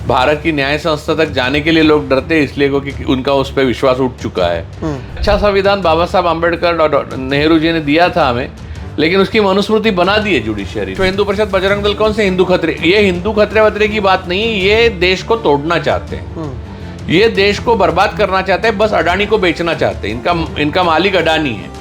भारत की न्याय संस्था तक जाने के लिए लोग डरते हैं, इसलिए क्योंकि उनका उस पर विश्वास उठ चुका है। अच्छा संविधान बाबा साहब अम्बेडकर और नेहरू जी ने दिया था हमें, लेकिन उसकी मनुस्मृति बना दी है जुडिशियरी। तो हिंदू परिषद बजरंग दल कौन से हिंदू खतरे, ये हिंदू खतरे वतरे की बात नहीं, ये देश को तोड़ना चाहते हैं, ये देश को बर्बाद करना चाहते हैं, बस अडानी को बेचना चाहते हैं। इनका मालिक अडानी है।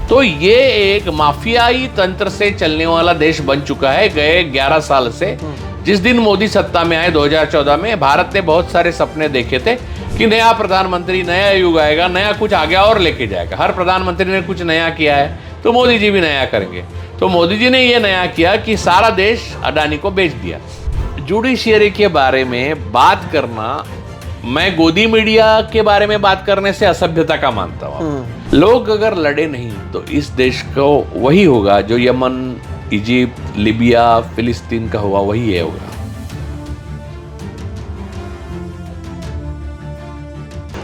तो ये एक माफियाई तंत्र से चलने वाला देश बन चुका है गए 11 साल से। जिस दिन मोदी सत्ता में आए 2014 में, भारत ने बहुत सारे सपने देखे थे कि नया प्रधानमंत्री, नया युग आएगा, नया कुछ आगे और लेके जाएगा। हर प्रधानमंत्री ने कुछ नया किया है, तो मोदी जी भी नया करेंगे। तो मोदी जी ने ये नया किया कि सारा देश अडानी को बेच दिया। जुडिशियरी के बारे में बात करना, मैं गोदी मीडिया के बारे में बात करने से असभ्यता का मानता हूँ। लोग अगर लड़े नहीं तो इस देश को वही होगा जो यमन, इजिप्ट, लीबिया, फिलिस्तीन का हुआ, वही है होगा।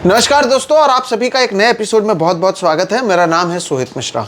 नमस्कार दोस्तों, और आप सभी का एक नए एपिसोड में बहुत बहुत स्वागत है। मेरा नाम है सोहित मिश्रा।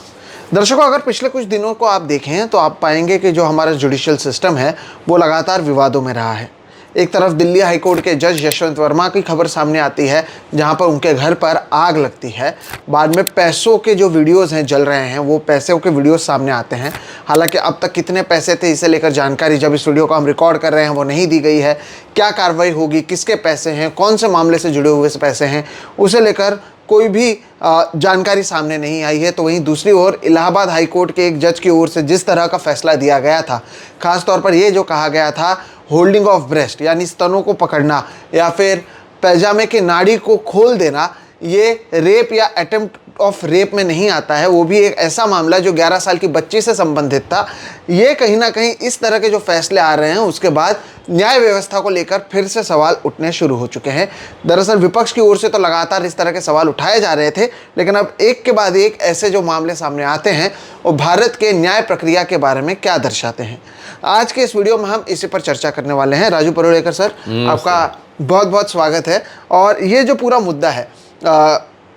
दर्शकों, अगर पिछले कुछ दिनों को आप देखें तो आप पाएंगे कि जो हमारा जुडिशियल सिस्टम है वो लगातार विवादों में रहा है। एक तरफ दिल्ली हाई कोर्ट के जज यशवंत वर्मा की खबर सामने आती है, जहां पर उनके घर पर आग लगती है। बाद में पैसों के जो वीडियोस हैं जल रहे हैं, वो पैसों के वीडियोस सामने आते हैं। हालांकि अब तक कितने पैसे थे इसे लेकर जानकारी जब इस वीडियो को हम रिकॉर्ड कर रहे हैं वो नहीं दी गई है। क्या कार्रवाई होगी, किसके पैसे हैं, कौन से मामले से जुड़े हुए पैसे हैं, उसे लेकर कोई भी जानकारी सामने नहीं आई है। तो वहीं दूसरी ओर इलाहाबाद हाई कोर्ट के एक जज की ओर से जिस तरह का फैसला दिया गया था, खास तौर पर ये जो कहा गया था होल्डिंग ऑफ ब्रेस्ट यानी स्तनों को पकड़ना या फिर पैजामे की नाड़ी को खोल देना, ये रेप या अटेम्प्ट ऑफ रेप में नहीं आता है। वो भी एक ऐसा मामला जो 11 साल की बच्ची से संबंधित था। ये कहीं ना कहीं इस तरह के जो फैसले आ रहे हैं उसके बाद न्याय व्यवस्था को लेकर फिर से सवाल उठने शुरू हो चुके हैं। दरअसल विपक्ष की ओर से तो लगातार इस तरह के सवाल उठाए जा रहे थे, लेकिन अब एक के बाद एक ऐसे जो मामले सामने आते हैं वो भारत के न्याय प्रक्रिया के बारे में क्या दर्शाते हैं। आज के इस वीडियो में हम इसी पर चर्चा करने वाले हैं। राजू परुलेकर सर, आपका बहुत बहुत स्वागत है। और ये जो पूरा मुद्दा है,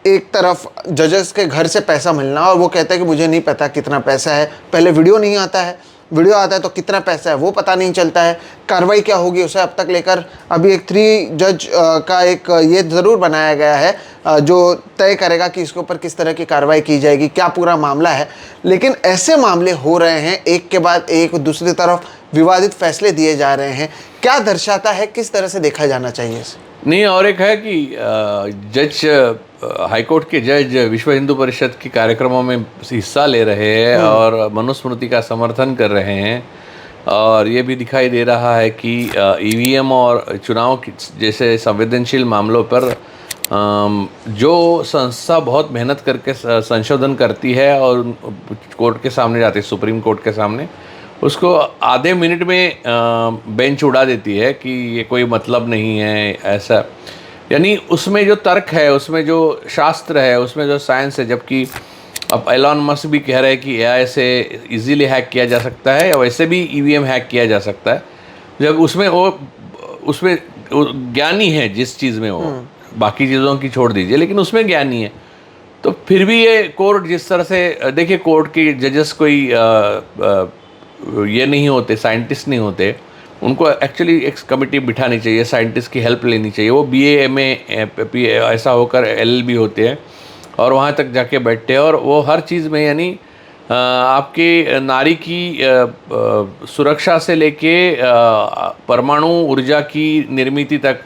एक तरफ जजेस के घर से पैसा मिलना और वो कहते हैं कि मुझे नहीं पता कितना पैसा है, पहले वीडियो नहीं आता है, वीडियो आता है तो कितना पैसा है वो पता नहीं चलता है, कार्रवाई क्या होगी उसे अब तक लेकर अभी एक 3 जज का एक ये ज़रूर बनाया गया है जो तय करेगा कि इसके ऊपर किस तरह की कार्रवाई की जाएगी, क्या पूरा मामला है। लेकिन ऐसे मामले हो रहे हैं एक के बाद एक, दूसरी तरफ विवादित फैसले दिए जा रहे हैं। क्या दर्शाता है, किस तरह से देखा जाना चाहिए इसे? नहीं, और एक है कि जज हाईकोर्ट के जज विश्व हिंदू परिषद के कार्यक्रमों में हिस्सा ले रहे हैं और मनुस्मृति का समर्थन कर रहे हैं। और ये भी दिखाई दे रहा है कि ईवीएम और चुनाव जैसे संवेदनशील मामलों पर जो संस्था बहुत मेहनत करके संशोधन करती है और कोर्ट के सामने जाती है, सुप्रीम कोर्ट के सामने, उसको आधे मिनट में बेंच उड़ा देती है कि ये कोई मतलब नहीं है ऐसा। यानी उसमें जो तर्क है, उसमें जो शास्त्र है, उसमें जो साइंस है, जबकि अब एलॉन मस्क भी कह रहे हैं कि एआई से इजीली हैक किया जा सकता है, या वैसे भी ईवीएम हैक किया जा सकता है। जब उसमें ज्ञानी है जिस चीज़ में वो, बाकी चीज़ों की छोड़ दीजिए, लेकिन उसमें ज्ञानी है। तो फिर भी ये कोर्ट जिस तरह से, देखिए कोर्ट के जजेस कोई ये नहीं होते, साइंटिस्ट नहीं होते। उनको एक्चुअली एक कमेटी बिठानी चाहिए, साइंटिस्ट की हेल्प लेनी चाहिए। वो BA MA ऐसा होकर LLB होते हैं और वहाँ तक जाके बैठते हैं, और वो हर चीज़ में यानी आपके नारी की सुरक्षा से लेके परमाणु ऊर्जा की निर्मिति तक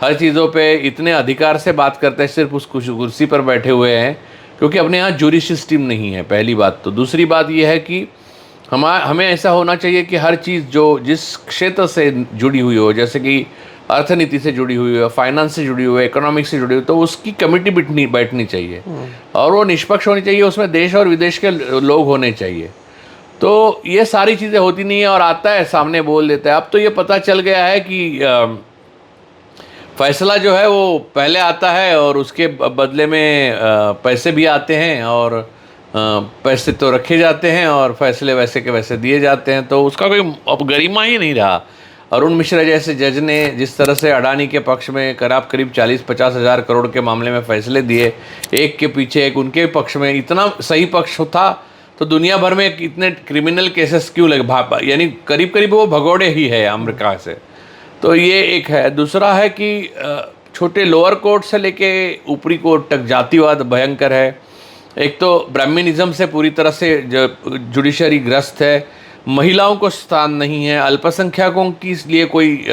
हर चीज़ों पे इतने अधिकार से बात करते हैं, सिर्फ उस कुर्सी पर बैठे हुए हैं क्योंकि अपने यहाँ ज्यूरी सिस्टम नहीं है, पहली बात। तो दूसरी बात यह है कि हमें ऐसा होना चाहिए कि हर चीज़ जो जिस क्षेत्र से जुड़ी हुई हो, जैसे कि अर्थनीति से जुड़ी हुई हो, फाइनेंस से जुड़ी हुई हो, इकोनॉमिक्स से जुड़ी हुई, तो उसकी कमेटी बैठनी चाहिए और वो निष्पक्ष होनी चाहिए। उसमें देश और विदेश के लोग होने चाहिए। तो ये सारी चीज़ें होती नहीं है और आता है सामने बोल देता है। अब तो ये पता चल गया है कि फैसला जो है वो पहले आता है और उसके बदले में पैसे भी आते हैं, और पैसे तो रखे जाते हैं और फैसले वैसे के वैसे दिए जाते हैं। तो उसका कोई अब गरिमा ही नहीं रहा। अरुण मिश्रा जैसे जज ने जिस तरह से अडानी के पक्ष में करीब 40-50 हज़ार करोड़ के मामले में फैसले दिए, एक के पीछे एक, उनके पक्ष में इतना सही पक्ष था, तो दुनिया भर में इतने क्रिमिनल केसेस क्यों लगे? यानी करीब करीब वो भगोड़े ही है अमेरिका से। तो ये एक है। दूसरा है कि छोटे लोअर कोर्ट से लेके ऊपरी कोर्ट तक जातिवाद भयंकर है। एक तो ब्राह्मणिज्म से पूरी तरह से जुडिशरी ग्रस्त है, महिलाओं को स्थान नहीं है, अल्पसंख्यकों की लिए कोई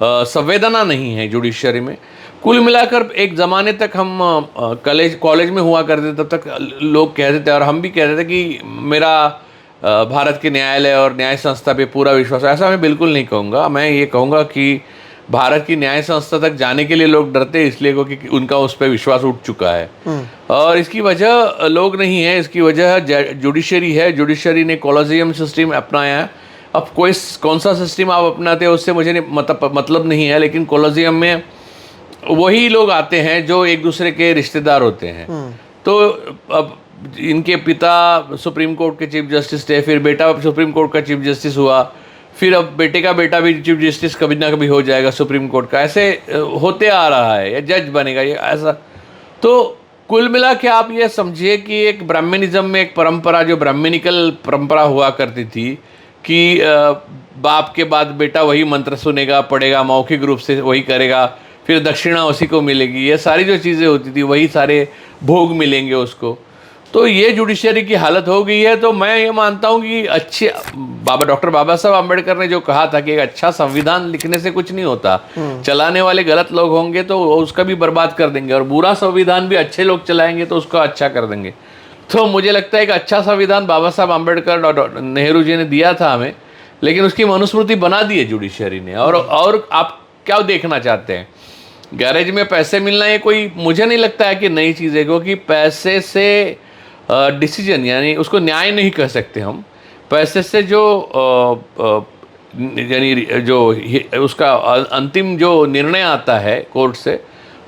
संवेदना नहीं है जुडिशरी में। कुल मिलाकर एक ज़माने तक हम कॉलेज में हुआ करते तब तक लोग कहते थे और हम भी कहते थे कि मेरा भारत के न्यायालय और न्याय संस्था पे पूरा विश्वास है। ऐसा मैं बिल्कुल नहीं कहूँगा। मैं ये कहूँगा कि भारत की न्याय संस्था तक जाने के लिए लोग डरते हैं, इसलिए क्योंकि उनका उस पर विश्वास उठ चुका है। और इसकी वजह लोग नहीं है, इसकी वजह जुडिशरी है। जुडिशरी ने कॉलेजियम सिस्टम अपनाया है। अब कौन सा सिस्टम आप अपनाते हो उससे मुझे मतलब नहीं है, लेकिन कॉलेजियम में वही लोग आते हैं जो एक दूसरे के रिश्तेदार होते हैं। तो अब इनके पिता सुप्रीम कोर्ट के चीफ जस्टिस थे, फिर बेटा सुप्रीम कोर्ट का चीफ जस्टिस हुआ, फिर अब बेटे का बेटा भी चीफ जस्टिस कभी ना कभी हो जाएगा सुप्रीम कोर्ट का। ऐसे होते आ रहा है, या जज बनेगा ये ऐसा। तो कुल मिला के आप ये समझिए कि एक ब्राह्मणिज्म में एक परंपरा, जो ब्राह्मणिकल परंपरा हुआ करती थी कि बाप के बाद बेटा वही मंत्र सुनेगा, पढ़ेगा, मौखिक रूप से वही करेगा, फिर दक्षिणा उसी को मिलेगी, ये सारी जो चीज़ें होती थी वही सारे भोग मिलेंगे उसको। तो ये जुडिशरी की हालत हो गई है। तो मैं ये मानता हूँ कि अच्छे डॉक्टर बाबा साहब आम्बेडकर ने जो कहा था कि एक अच्छा संविधान लिखने से कुछ नहीं होता, चलाने वाले गलत लोग होंगे तो उसका भी बर्बाद कर देंगे, और बुरा संविधान भी अच्छे लोग चलाएंगे तो उसको अच्छा कर देंगे। तो मुझे लगता है कि अच्छा संविधान बाबा साहब आम्बेडकर और नेहरू जी ने दिया था हमें, लेकिन उसकी मनुस्मृति बना दी है जुडिशरी ने। और आप क्या देखना चाहते हैं? गैरेज में पैसे मिलना ये कोई, मुझे नहीं लगता है कि नई चीज़ है, क्योंकि पैसे से डिसीजन, यानी उसको न्याय नहीं कह सकते हम। पैसे से जो यानी जो उसका अंतिम जो निर्णय आता है कोर्ट से,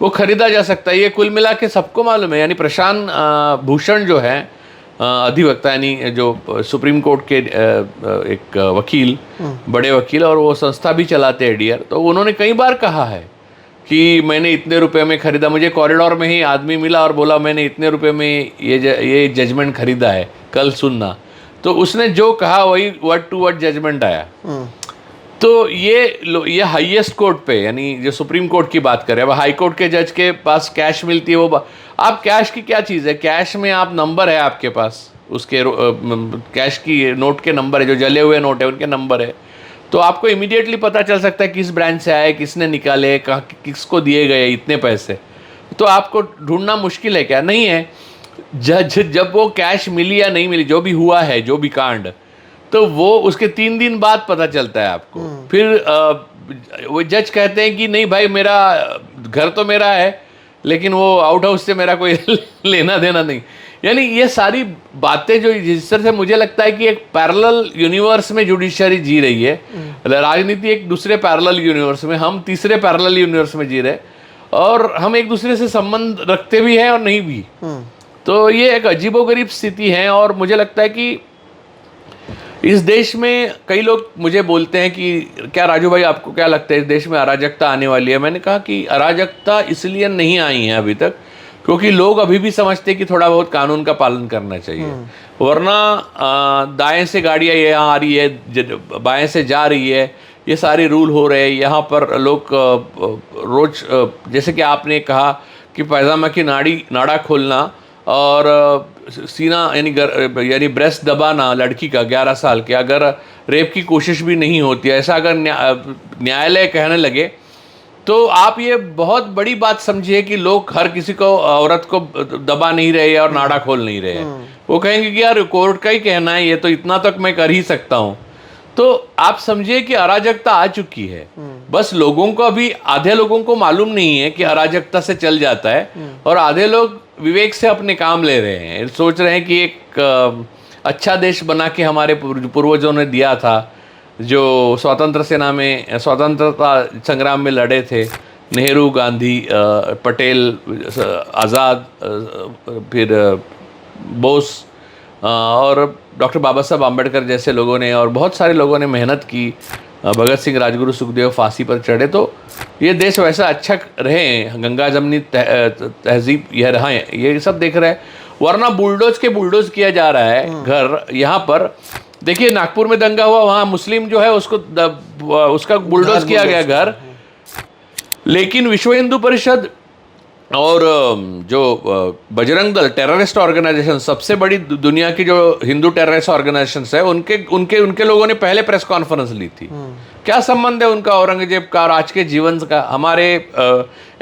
वो खरीदा जा सकता है। ये कुल मिला के सबको मालूम है। यानी प्रशांत भूषण जो है अधिवक्ता, यानी जो सुप्रीम कोर्ट के एक वकील, बड़े वकील, और वो संस्था भी चलाते हैं एडीआर, तो उन्होंने कई बार कहा है कि मैंने इतने रुपए में खरीदा। मुझे कॉरिडोर में ही आदमी मिला और बोला मैंने इतने रुपए में ये जजमेंट खरीदा है, कल सुनना। तो उसने जो कहा वही वर्ड टू वर्ड जजमेंट आया। तो ये हाईएस्ट कोर्ट पे, यानी जो सुप्रीम कोर्ट की बात करें, अब हाई कोर्ट के जज के पास कैश मिलती है, वो आप कैश की क्या चीज़ है? कैश में आप नंबर है आपके पास, उसके कैश की नोट के नंबर है, जो जले हुए नोट है उनके नंबर है। तो आपको इमीडिएटली पता चल सकता है किस ब्रांच से आए, किसने निकाले, कहाँ किसको दिए गए इतने पैसे। तो आपको ढूंढना मुश्किल है क्या? नहीं है। जब वो कैश मिली या नहीं मिली, जो भी हुआ है, जो भी कांड, तो वो उसके 3 दिन बाद पता चलता है आपको। फिर वो जज कहते हैं कि नहीं भाई, मेरा घर तो मेरा है, लेकिन वो आउट हाउस से मेरा कोई लेना देना नहीं। यानी ये सारी बातें जो, जिस तरह से मुझे लगता है कि एक पैरेलल यूनिवर्स में जुडिशरी जी रही है। राजनीति एक दूसरे पैरेलल यूनिवर्स में, हम तीसरे पैरेलल यूनिवर्स में जी रहे, और हम एक दूसरे से संबंध रखते भी हैं और नहीं भी। तो ये एक अजीबोगरीब स्थिति है। और मुझे लगता है कि इस देश में कई लोग मुझे बोलते हैं कि क्या राजू भाई, आपको क्या लगता है इस देश में अराजकता आने वाली है? मैंने कहा कि अराजकता इसलिए नहीं आई है अभी तक क्योंकि लोग अभी भी समझते हैं कि थोड़ा बहुत कानून का पालन करना चाहिए। वरना दाएं से गाड़ियाँ यहाँ आ रही है, बाएं से जा रही है, ये सारे रूल हो रहे हैं। यहाँ पर लोग रोज, जैसे कि आपने कहा कि पैजामा की नाड़ा खोलना और सीना यानी ब्रेस्ट दबाना लड़की का 11 साल के, अगर रेप की कोशिश भी नहीं होती है, ऐसा अगर न्यायालय कहने लगे तो आप ये बहुत बड़ी बात समझिए कि लोग हर किसी को, औरत को दबा नहीं रहे और नाड़ा खोल नहीं रहे। वो कहेंगे कि यार कोर्ट का ही कहना है, ये तो इतना तक मैं कर ही सकता हूँ। तो आप समझिए कि अराजकता आ चुकी है। बस लोगों को, अभी आधे लोगों को मालूम नहीं है कि अराजकता से चल जाता है, और आधे लोग विवेक से अपने काम ले रहे हैं, सोच रहे हैं कि एक अच्छा देश बना के हमारे पूर्वजों ने दिया था, जो स्वतंत्र सेना में, स्वतंत्रता संग्राम में लड़े थे, नेहरू, गांधी, पटेल, आज़ाद, फिर बोस और डॉक्टर बाबा साहब आम्बेडकर जैसे लोगों ने, और बहुत सारे लोगों ने मेहनत की। भगत सिंह, राजगुरु, सुखदेव फांसी पर चढ़े, तो ये देश वैसा अच्छा रहे, गंगा जमनी तहजीब यह रहा है, ये सब देख रहे हैं। वरना बुलडोज किया जा रहा है घर यहाँ पर। देखिए नागपुर में दंगा हुआ, वहाँ मुस्लिम जो है उसको उसका बुलडोज किया गया घर। लेकिन विश्व हिंदू परिषद और जो बजरंग दल टेररिस्ट ऑर्गेनाइजेशन, सबसे बड़ी दुनिया की जो हिंदू टेररिस्ट ऑर्गेनाइजेशन है, उनके उनके उनके लोगों ने पहले प्रेस कॉन्फ्रेंस ली थी। क्या संबंध है उनका औरंगजेब का और आज के जीवन का? हमारे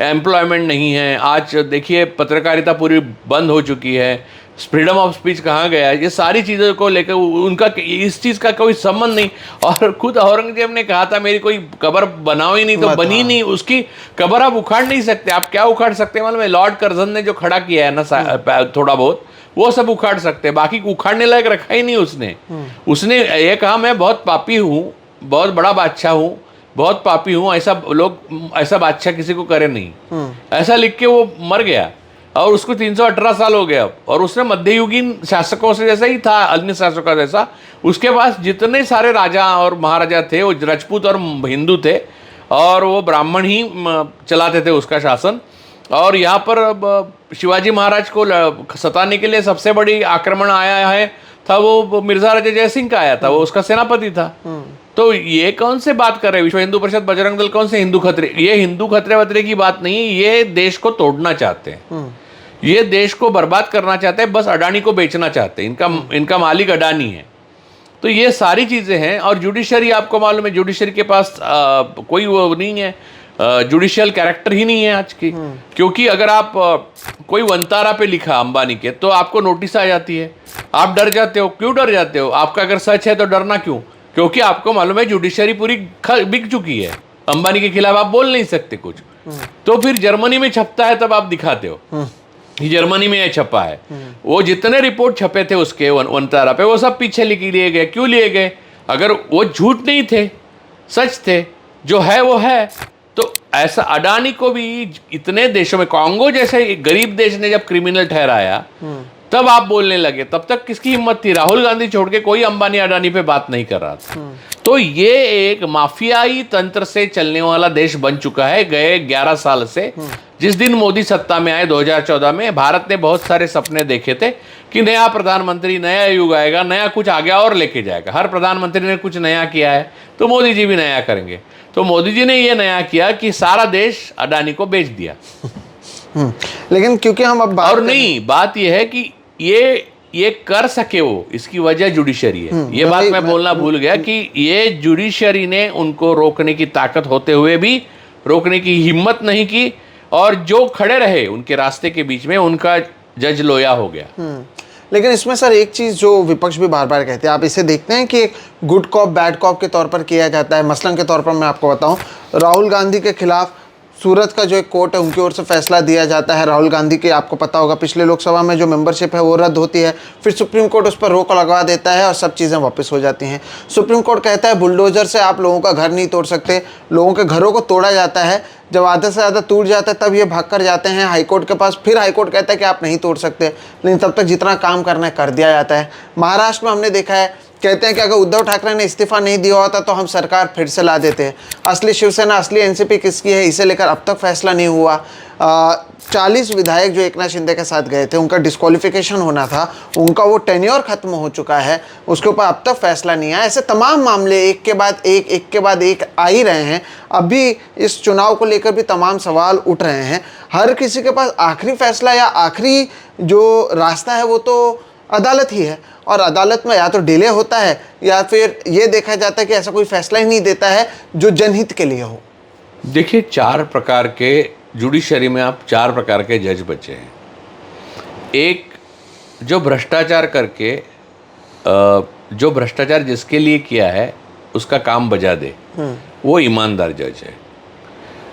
एम्प्लॉयमेंट नहीं है आज, देखिए पत्रकारिता पूरी बंद हो चुकी है, फ्रीडम ऑफ स्पीच कहाँ गया? ये सारी चीज़ों को लेकर उनका इस चीज़ का कोई संबंध नहीं। और खुद औरंगजेब ने कहा था मेरी कोई कब्र बनाओ ही नहीं, तो बनी नहीं, उसकी कब्र आप उखाड़ नहीं सकते। आप क्या उखाड़ सकते हैं मालूम है? लॉर्ड कर्जन ने जो खड़ा किया है ना थोड़ा बहुत, वो सब उखाड़ सकते हैं, बाकी उखाड़ने लायक रखा ही नहीं उसने। उसने ये कहा मैं बहुत पापी हूँ, बहुत बड़ा बादशाह हूँ, बहुत पापी हूँ, ऐसा बादशाह किसी को करे नहीं, ऐसा लिख के वो मर गया। और उसको 318 साल हो गया। और उसने मध्ययुगीन शासकों से जैसा ही था, अन्य शासकों जैसा, उसके पास जितने सारे राजा और महाराजा थे वो राजपूत और हिंदू थे, और वो ब्राह्मण ही चलाते थे उसका शासन। और यहाँ पर शिवाजी महाराज को सताने के लिए सबसे बड़ी आक्रमण आया है था वो मिर्जा राजा जयसिंह का आया था, वो उसका सेनापति था। तो ये कौन से बात कर रहे हैं? विश्व हिंदू परिषद बजरंग दल कौन से हिंदू खतरे? ये हिंदू खतरे वतरे की बात नहीं, ये देश को तोड़ना चाहते हैं, ये देश को बर्बाद करना चाहते हैं, बस अडानी को बेचना चाहते हैं। इनका मालिक अडानी है। तो ये सारी चीज़ें हैं। और जुडिशरी, आपको मालूम है जुडिशरी के पास कोई वो नहीं है, जुडिशियल कैरेक्टर ही नहीं है आज की। क्योंकि अगर आप कोई वंतारा पे लिखा अंबानी के, तो आपको नोटिस आ जाती है, आप डर जाते हो। क्यों डर जाते हो? आपका अगर सच है तो डरना क्यों? क्योंकि आपको मालूम है जुडिशरी पूरी बिक चुकी है, अंबानी के खिलाफ आप बोल नहीं सकते कुछ। तो फिर जर्मनी में छपता है तब आप दिखाते हो जर्मनी में ये छपा है। वो जितने रिपोर्ट छपे थे उसके वंतारा पे, वो सब पीछे लिए गए। क्यों लिए गए? अगर वो झूठ नहीं थे, सच थे, जो है वो है। तो ऐसा अडानी को भी इतने देशों में, कांगो जैसे गरीब देश ने जब क्रिमिनल ठहराया, तब आप बोलने लगे। तब तक किसकी हिम्मत थी? राहुल गांधी छोड़ के कोई अंबानी अडानी पे बात नहीं कर रहा था। तो ये एक माफियाई तंत्र से चलने वाला देश बन चुका है गए 11 साल से। जिस दिन मोदी सत्ता में आए 2014 में, भारत ने बहुत सारे सपने देखे थे कि नया प्रधानमंत्री, नया युग आएगा, नया कुछ आगे और लेके जाएगा। हर प्रधानमंत्री ने कुछ नया किया है, तो मोदी जी भी नया करेंगे। तो मोदी जी ने ये नया किया कि सारा देश अडानी को बेच दिया। लेकिन क्योंकि हम अब और नहीं, बात यह है कि ये कर सके वो, इसकी वजह जुडिशरी है। ये बात मैं बोलना भूल गया कि ये जुडिशरी ने उनको रोकने की ताकत होते हुए भी रोकने की हिम्मत नहीं की, और जो खड़े रहे उनके रास्ते के बीच में, उनका जज लोया हो गया। लेकिन इसमें सर एक चीज़ जो विपक्ष भी बार बार कहते हैं, आप इसे देखते हैं कि एक गुड कॉप बैड कॉप के तौर पर किया जाता है। मसलन के तौर पर मैं आपको बताऊं, राहुल गांधी के खिलाफ सूरत का जो एक कोर्ट है उनकी ओर से फैसला दिया जाता है। राहुल गांधी के, आपको पता होगा, पिछले लोकसभा में जो मेंबरशिप है वो रद्द होती है, फिर सुप्रीम कोर्ट उस पर रोक लगा देता है और सब चीज़ें वापस हो जाती हैं। सुप्रीम कोर्ट कहता है बुलडोजर से आप लोगों का घर नहीं तोड़ सकते, लोगों के घरों को तोड़ा जाता है, जब आधे से ज़्यादा टूट जाता है तब ये भाग कर जाते हैं हाईकोर्ट के पास, फिर हाईकोर्ट कहता है कि आप नहीं तोड़ सकते, लेकिन तब तक जितना काम करना है कर दिया जाता है। महाराष्ट्र में हमने देखा है, कहते हैं कि अगर उद्धव ठाकरे ने इस्तीफा नहीं दिया होता तो हम सरकार फिर से ला देते हैं। असली शिवसेना, असली एनसीपी किसकी है, इसे लेकर अब तक फैसला नहीं हुआ। 40 विधायक जो एकनाथ शिंदे के साथ गए थे, उनका डिस्क्वालिफिकेशन होना था, उनका वो टेन्योर खत्म हो चुका है, उसके ऊपर अब तक फैसला नहीं आया। ऐसे तमाम मामले एक के बाद एक आ ही रहे हैं। अभी इस चुनाव को लेकर भी तमाम सवाल उठ रहे हैं। हर किसी के पास आखिरी फैसला या आखिरी जो रास्ता है वो तो अदालत ही है, और अदालत में या तो डिले होता है या फिर ये देखा जाता है कि ऐसा कोई फैसला ही नहीं देता है जो जनहित के लिए हो। देखिए, 4 प्रकार के जुडिशरी में आप 4 प्रकार के जज बचे हैं। एक जो भ्रष्टाचार करके, जो भ्रष्टाचार जिसके लिए किया है उसका काम बजा दे, वो ईमानदार जज है।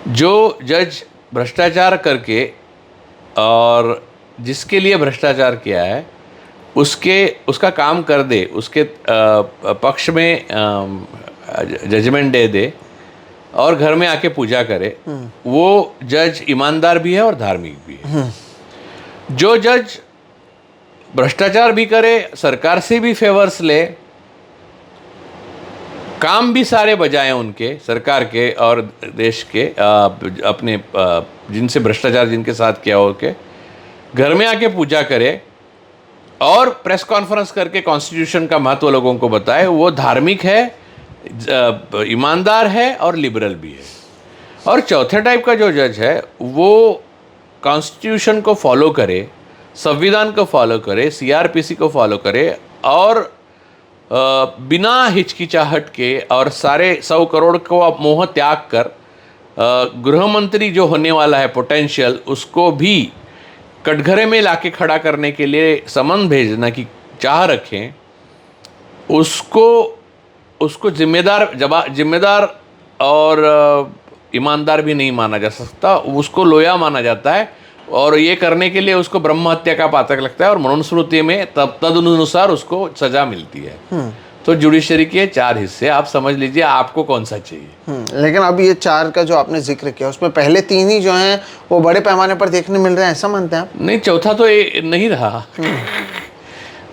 जो जज भ्रष्टाचार करके और जिसके लिए भ्रष्टाचार किया है उसका काम कर दे, उसके पक्ष में जजमेंट दे दे और घर में आके पूजा करे, वो जज ईमानदार भी है और धार्मिक भी है। जो जज भ्रष्टाचार भी करे, सरकार से भी फेवर्स ले, काम भी सारे बजाए उनके, सरकार के और देश के, अपने जिनसे भ्रष्टाचार जिनके साथ किया हो के, घर में आके पूजा करे और प्रेस कॉन्फ्रेंस करके कॉन्स्टिट्यूशन का महत्व लोगों को बताए, वो धार्मिक है, ईमानदार है और लिबरल भी है। और चौथे टाइप का जो जज है वो कॉन्स्टिट्यूशन को फॉलो करे, संविधान को फॉलो करे, सीआरपीसी को फॉलो करे और बिना हिचकिचाहट के और सारे 100 करोड़ को आप मोह त्याग कर गृह मंत्री जो होने वाला है पोटेंशियल, उसको भी कटघरे में लाके खड़ा करने के लिए समन भेजना की चाह रखें, उसको जिम्मेदार और ईमानदार भी नहीं माना जा सकता, उसको लोया माना जाता है। और ये करने के लिए उसको ब्रह्म हत्या का पातक लगता है और मनुस्मृति में तदनुसार उसको सजा मिलती है। तो जुडिशरी के 4 हिस्से, आप समझ लीजिए आपको कौन सा चाहिए। लेकिन अब ये 4 का जो आपने जिक्र किया उसमें पहले 3 ही जो हैं वो बड़े पैमाने पर देखने मिल रहे हैं, ऐसा मानते हैं आप? नहीं, चौथा तो ये नहीं रहा।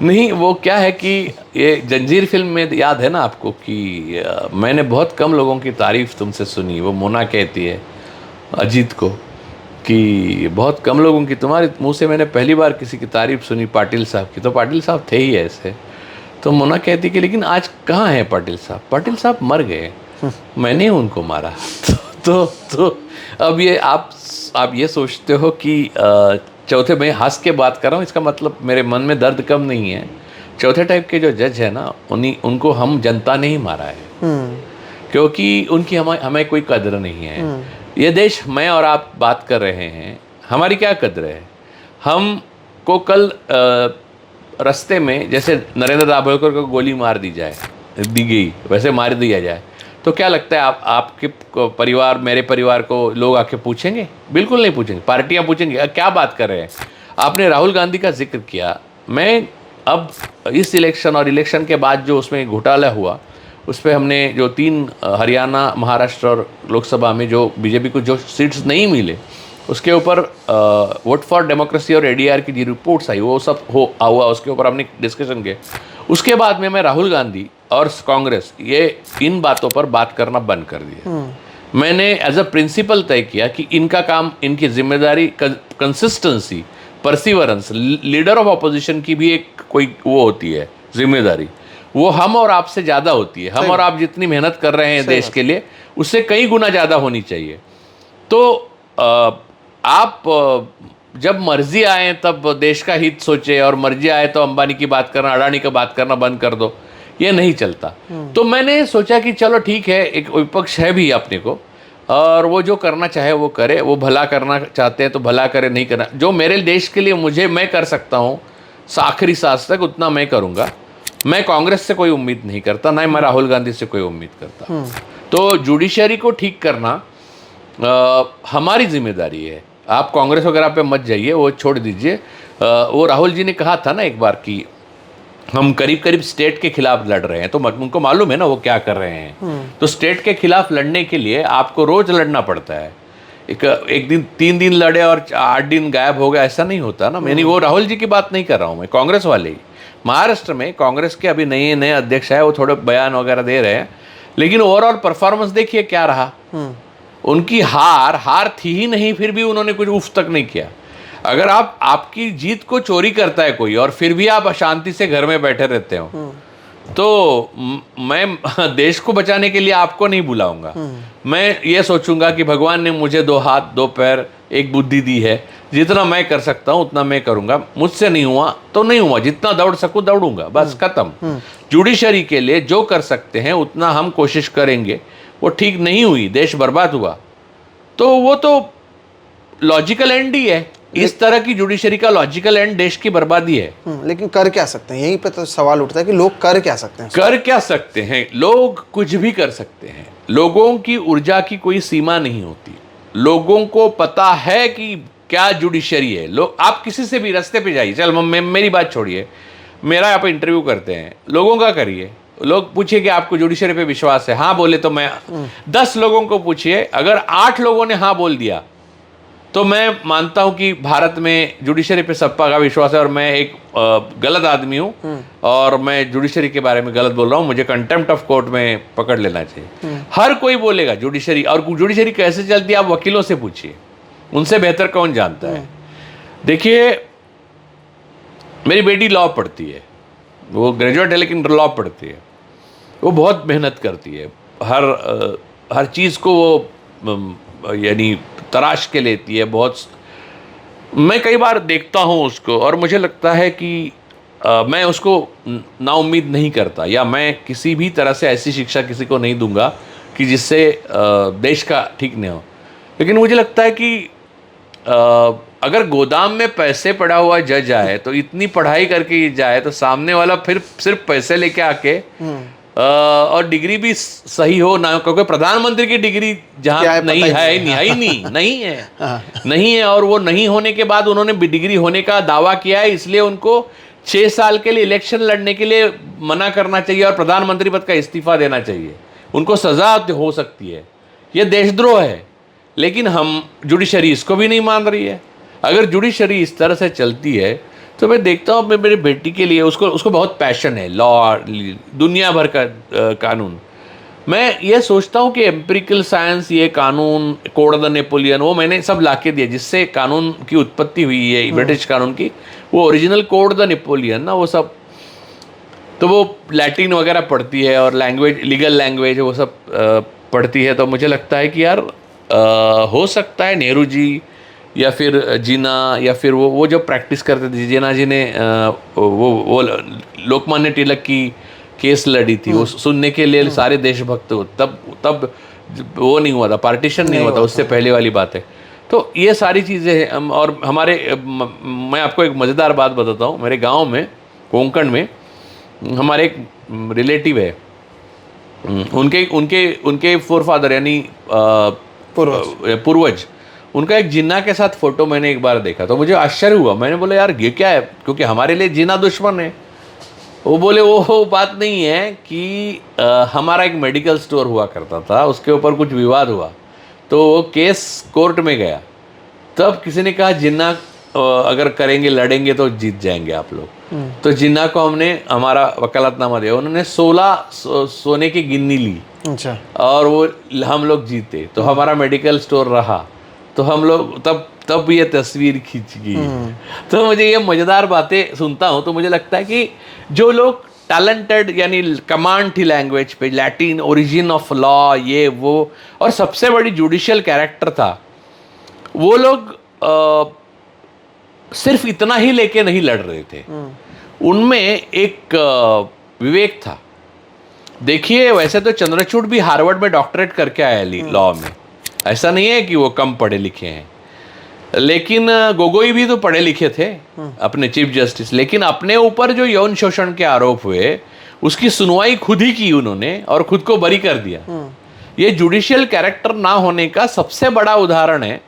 नहीं, वो क्या है कि ये जंजीर फिल्म में याद है ना आपको कि मैंने बहुत कम लोगों की तारीफ तुमसे सुनी। वो मोना कहती है अजीत को कि बहुत कम लोगों की, तुम्हारे मुंह से मैंने पहली बार किसी की तारीफ सुनी पाटिल साहब की। तो पाटिल साहब थे ही ऐसे। तो मोना कहती कि लेकिन आज कहाँ हैं पाटिल साहब? पाटिल साहब मर गए, मैंने उनको मारा। तो अब ये आप ये सोचते हो कि चौथे, मैं हंस के बात कर रहा हूँ, इसका मतलब मेरे मन में दर्द कम नहीं है। चौथे टाइप के जो जज है ना, उनको हम जनता ने ही मारा है, क्योंकि उनकी हमें कोई कदर नहीं है। ये देश, मैं और आप बात कर रहे हैं, हमारी क्या कदर है? हमको कल रास्ते में जैसे नरेंद्र दाभोलकर को गोली मार दी गई, वैसे मार दिया जाए तो क्या लगता है आपके परिवार, मेरे परिवार को लोग आके पूछेंगे? बिल्कुल नहीं पूछेंगे। पार्टियां पूछेंगे क्या बात कर रहे हैं। आपने राहुल गांधी का जिक्र किया। मैं अब इस इलेक्शन और इलेक्शन के बाद जो उसमें घोटाला हुआ, उस पर हमने जो 3 हरियाणा, महाराष्ट्र और लोकसभा में जो बीजेपी को जो सीट्स नहीं मिले, उसके ऊपर वोट फॉर डेमोक्रेसी और एडीआर की जो रिपोर्ट्स आई, वो सब हुआ, उसके ऊपर हमने डिस्कशन किया। उसके बाद में मैं राहुल गांधी और कांग्रेस, ये इन बातों पर बात करना बंद कर दिया। मैंने एज अ प्रिंसिपल तय किया कि इनका काम, इनकी जिम्मेदारी, consistency, perseverance, leader of opposition की भी एक कोई वो होती है जिम्मेदारी, वो हम और आपसे ज़्यादा होती है। हम और आप जितनी मेहनत कर रहे हैं देश के लिए, उससे कई गुना ज़्यादा होनी चाहिए। तो आप जब मर्जी आए तब देश का हित सोचे, और मर्जी आए तो अंबानी की बात करना, अडानी की बात करना बंद कर दो, ये नहीं चलता। तो मैंने सोचा कि चलो ठीक है, एक विपक्ष है भी अपने को, और वो जो करना चाहे वो करे, वो भला करना चाहते हैं तो भला करे, नहीं करना, जो मेरे देश के लिए मैं कर सकता हूँ आखिरी सांस तक, उतना मैं करूँगा। मैं कांग्रेस से कोई उम्मीद नहीं करता, ना मैं राहुल गांधी से कोई उम्मीद करता। तो जुडिशरी को ठीक करना हमारी जिम्मेदारी है। आप कांग्रेस वगैरह पे मत जाइए, वो छोड़ दीजिए। वो राहुल जी ने कहा था ना एक बार कि हम करीब करीब स्टेट के खिलाफ लड़ रहे हैं, तो उनको मालूम है ना वो क्या कर रहे हैं। तो स्टेट के खिलाफ लड़ने के लिए आपको रोज लड़ना पड़ता है। एक दिन 3 दिन लड़े और 8 दिन गायब हो गया, ऐसा नहीं होता ना। मैंने वो राहुल जी की बात नहीं कर रहा हूँ, मैं कांग्रेस वाले ही। महाराष्ट्र में कांग्रेस के अभी नए अध्यक्ष है, वो थोड़े बयान वगैरह दे रहे हैं, लेकिन ओवरऑल परफॉर्मेंस देखिए क्या रहा। उनकी हार थी ही नहीं, फिर भी उन्होंने कुछ उफ तक नहीं किया। अगर आपकी जीत को चोरी करता है कोई और फिर भी आप अशांति से घर में बैठे रहते हो, तो मैं देश को बचाने के लिए आपको नहीं बुलाऊंगा। मैं ये सोचूंगा कि भगवान ने मुझे 2 हाथ 2 पैर 1 बुद्धि दी है, जितना मैं कर सकता हूँ उतना मैं करूंगा। मुझसे नहीं हुआ तो नहीं हुआ, जितना दौड़ सकूं दौड़ूंगा, बस खत्म। जुडिशरी के लिए जो कर सकते हैं उतना हम कोशिश करेंगे। वो ठीक नहीं हुई, देश बर्बाद हुआ, तो वो तो लॉजिकल एंड ही है। इस तरह की जुडिशरी का लॉजिकल एंड देश की बर्बादी है। लेकिन कर क्या सकते हैं, यहीं पे तो सवाल उठता है कि लोग कर क्या सकते हैं? कर क्या सकते हैं? लोग कुछ भी कर सकते हैं। लोगों की ऊर्जा की कोई सीमा नहीं होती। लोगों को पता है कि क्या जुडिशरी है। लोग, आप किसी से भी रास्ते पे जाइए, चल मेरी बात छोड़िए, मेरा आप इंटरव्यू करते हैं, लोगों का करिए, लोग पूछिए कि आपको जुडिशरी पे विश्वास है, हाँ बोले तो मैं 10 लोगों को पूछिए, अगर 8 लोगों ने हाँ बोल दिया तो मैं मानता हूं कि भारत में जुडिशरी पे सबका का विश्वास है और मैं एक गलत आदमी हूं और मैं जुडिशरी के बारे में गलत बोल रहा हूं, मुझे कंटेम्प्ट ऑफ कोर्ट में पकड़ लेना चाहिए। हर कोई बोलेगा जुडिशरी, और जुडिशरी कैसे चलती है आप वकीलों से पूछिए, उनसे बेहतर कौन जानता है। देखिए, मेरी बेटी लॉ पढ़ती है, वो ग्रेजुएट है लेकिन लॉ पढ़ती है। वो बहुत मेहनत करती है, हर चीज़ को वो यानी तराश के लेती है बहुत। मैं कई बार देखता हूँ उसको और मुझे लगता है कि मैं उसको नाउम्मीद नहीं करता, या मैं किसी भी तरह से ऐसी शिक्षा किसी को नहीं दूंगा कि जिससे देश का ठीक नहीं हो। लेकिन मुझे लगता है कि अगर गोदाम में पैसे पड़ा हुआ जज आए तो इतनी पढ़ाई करके जाए तो सामने वाला फिर सिर्फ पैसे लेके आके और डिग्री भी सही हो ना, क्योंकि प्रधानमंत्री की डिग्री जहाँ नहीं है नहीं है नहीं है, और वो नहीं होने के बाद उन्होंने डिग्री होने का दावा किया है, इसलिए उनको 6 साल के लिए इलेक्शन लड़ने के लिए मना करना चाहिए और प्रधानमंत्री पद का इस्तीफा देना चाहिए। उनको सजा हो सकती है, यह देशद्रोह है। लेकिन हम जुडिशरी इसको भी नहीं मान रही है। अगर जुडिशरी इस तरह से चलती है तो मैं देखता हूँ, मैं मेरे बेटी के लिए उसको बहुत पैशन है, लॉ, दुनिया भर का कानून। मैं ये सोचता हूँ कि एम्पिरिकल साइंस, ये कानून, कोड द नेपोलियन, वो मैंने सब लाके दिया जिससे कानून की उत्पत्ति हुई है, ब्रिटिश कानून की। वो ओरिजिनल कोड द नेपोलियन ना, वो सब तो वो लैटिन वगैरह पढ़ती है और लैंग्वेज, लीगल लैंग्वेज वो सब पढ़ती है। तो मुझे लगता है कि यार हो सकता है नेहरू जी या फिर जीना या फिर वो जो प्रैक्टिस करते थे, जीना जी ने वो लोकमान्य तिलक की केस लड़ी थी, वो सुनने के लिए सारे देशभक्त, तब वो नहीं हुआ था, पार्टीशन नहीं हुआ था, उससे पहले वाली बात है। तो ये सारी चीज़ें हैं। और हमारे मैं आपको एक मज़ेदार बात बताता हूँ। मेरे गांव में, कोंकण में, हमारे एक रिलेटिव है, उनके फोरफादर यानी पूर्वज, उनका एक जिन्ना के साथ फोटो मैंने एक बार देखा तो मुझे आश्चर्य हुआ। मैंने बोला यार ये क्या है, क्योंकि हमारे लिए जिन्ना दुश्मन है। वो बोले वो बात नहीं है कि हमारा एक मेडिकल स्टोर हुआ करता था, उसके ऊपर कुछ विवाद हुआ तो वो केस कोर्ट में गया। तब किसी ने कहा जिन्ना अगर करेंगे, लड़ेंगे तो जीत जाएंगे आप लोग। तो जिन्ना को हमने हमारा वकालतनामा दिया, उन्होंने 16 सोने की गिन्नी ली। अच्छा। और वो हम लोग जीते तो हमारा मेडिकल स्टोर रहा। तो हम लोग तब ये तस्वीर खींच गई। तो मुझे ये मज़ेदार बातें सुनता हूँ तो मुझे लगता है कि जो लोग टैलेंटेड, यानी कमांड थी लैंग्वेज पे, लैटिन, ओरिजिन ऑफ लॉ, ये वो, और सबसे बड़ी जुडिशियल कैरेक्टर था, वो लोग सिर्फ इतना ही लेके नहीं लड़ रहे थे, उनमें एक विवेक था। देखिए वैसे तो चंद्रचूड़ भी हार्वर्ड में डॉक्टरेट करके आया लॉ में, ऐसा नहीं है कि वो कम पढ़े लिखे हैं। लेकिन गोगोई भी तो पढ़े लिखे थे, अपने चीफ जस्टिस, लेकिन अपने ऊपर जो यौन शोषण के आरोप हुए उसकी सुनवाई खुद ही की उन्होंने और खुद को बरी कर दिया। ये जुडिशियल कैरेक्टर ना होने का सबसे बड़ा उदाहरण है।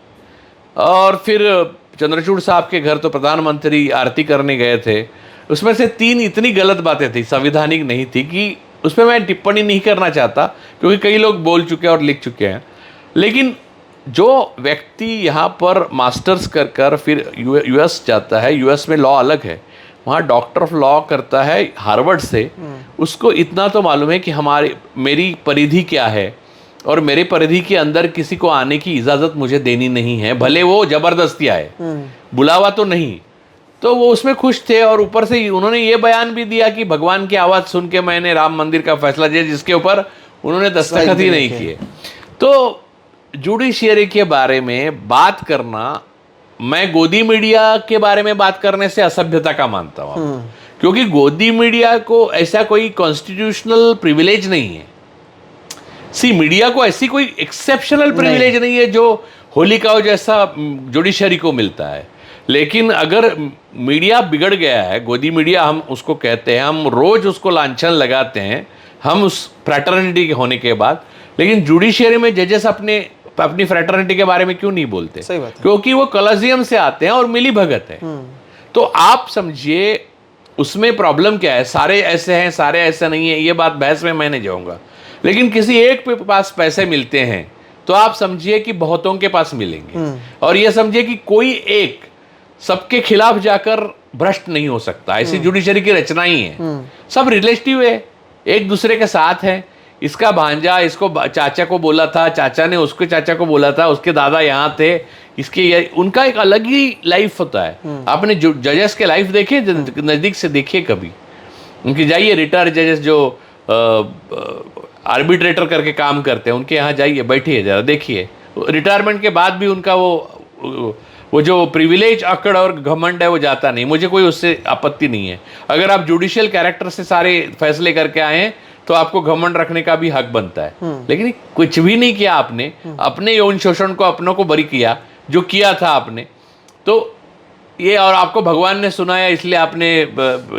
और फिर चंद्रचूड़ साहब के घर तो प्रधानमंत्री आरती करने गए थे, उसमें से 3 इतनी गलत बातें थी, संवैधानिक नहीं थी, कि उसमें मैं टिप्पणी नहीं करना चाहता क्योंकि कई लोग बोल चुके हैं और लिख चुके हैं। लेकिन जो व्यक्ति यहाँ पर मास्टर्स कर फिर यूएस जाता है, यूएस में लॉ अलग है, वहाँ डॉक्टर ऑफ लॉ करता है हार्वर्ड से, उसको इतना तो मालूम है कि मेरी परिधि क्या है और मेरे परिधि के अंदर किसी को आने की इजाज़त मुझे देनी नहीं है, भले वो ज़बरदस्ती आए, बुलावा तो नहीं। तो वो उसमें खुश थे। और ऊपर से उन्होंने ये बयान भी दिया कि भगवान की आवाज़ सुन के मैंने राम मंदिर का फैसला दिया, जिसके ऊपर उन्होंने दस्तखत ही नहीं किए। तो जुडिशियरी के बारे में बात करना, मैं गोदी मीडिया के बारे में बात करने से असभ्यता का मानता हूँ, क्योंकि गोदी मीडिया को ऐसा कोई कॉन्स्टिट्यूशनल प्रिविलेज नहीं है। मीडिया को ऐसी कोई एक्सेप्शनल प्रिविलेज नहीं है जो होली का जैसा जुडिशरी को मिलता है। लेकिन अगर मीडिया बिगड़ गया है, गोदी मीडिया हम उसको कहते हैं, हम रोज उसको लांछन लगाते हैं, हम उस फ्रैटर्निटी के होने के बाद, लेकिन जुडिशियरी में जजेस अपनी फ्रैटर्निटी के बारे में क्यों नहीं बोलते? सही बात है। क्योंकि वो कॉलेजियम से आते हैं और मिली भगत है। तो आप समझिए उसमें प्रॉब्लम क्या है। सारे ऐसे हैं, सारे ऐसे नहीं है, ये बात बहस में मैं नहीं जाऊंगा। लेकिन किसी एक के पास पैसे मिलते हैं तो आप समझिए कि बहुतों के पास मिलेंगे। और ये समझिए कि कोई एक सबके खिलाफ जाकर भ्रष्ट नहीं हो सकता। ऐसी जुडिशरी की रचना ही है। सब रिलेटिव है, एक दूसरे के साथ है। इसका भांजा इसको चाचा को बोला था, चाचा ने उसके चाचा को बोला था, उसके दादा यहाँ थे, उनका एक अलग ही लाइफ होता है। आपने जो जजेस के लाइफ देखे, नज़दीक से देखिए कभी, उनके जाइए रिटायर्ड जजेस जो आर्बिट्रेटर करके काम करते हैं, उनके यहाँ जाइए, बैठिए जरा, देखिए रिटायरमेंट के बाद भी उनका वो जो प्रिविलेज अकड़ और घमंड है वो जाता नहीं। मुझे कोई उससे आपत्ति नहीं है। अगर आप जुडिशियल कैरेक्टर से सारे फैसले करके आए हैं तो आपको घमंड रखने का भी हक बनता है। लेकिन कुछ भी नहीं किया आपने, अपने यौन शोषण को अपनों को बरी किया, जो किया था आपने, तो ये, और आपको भगवान ने सुनाया इसलिए आपने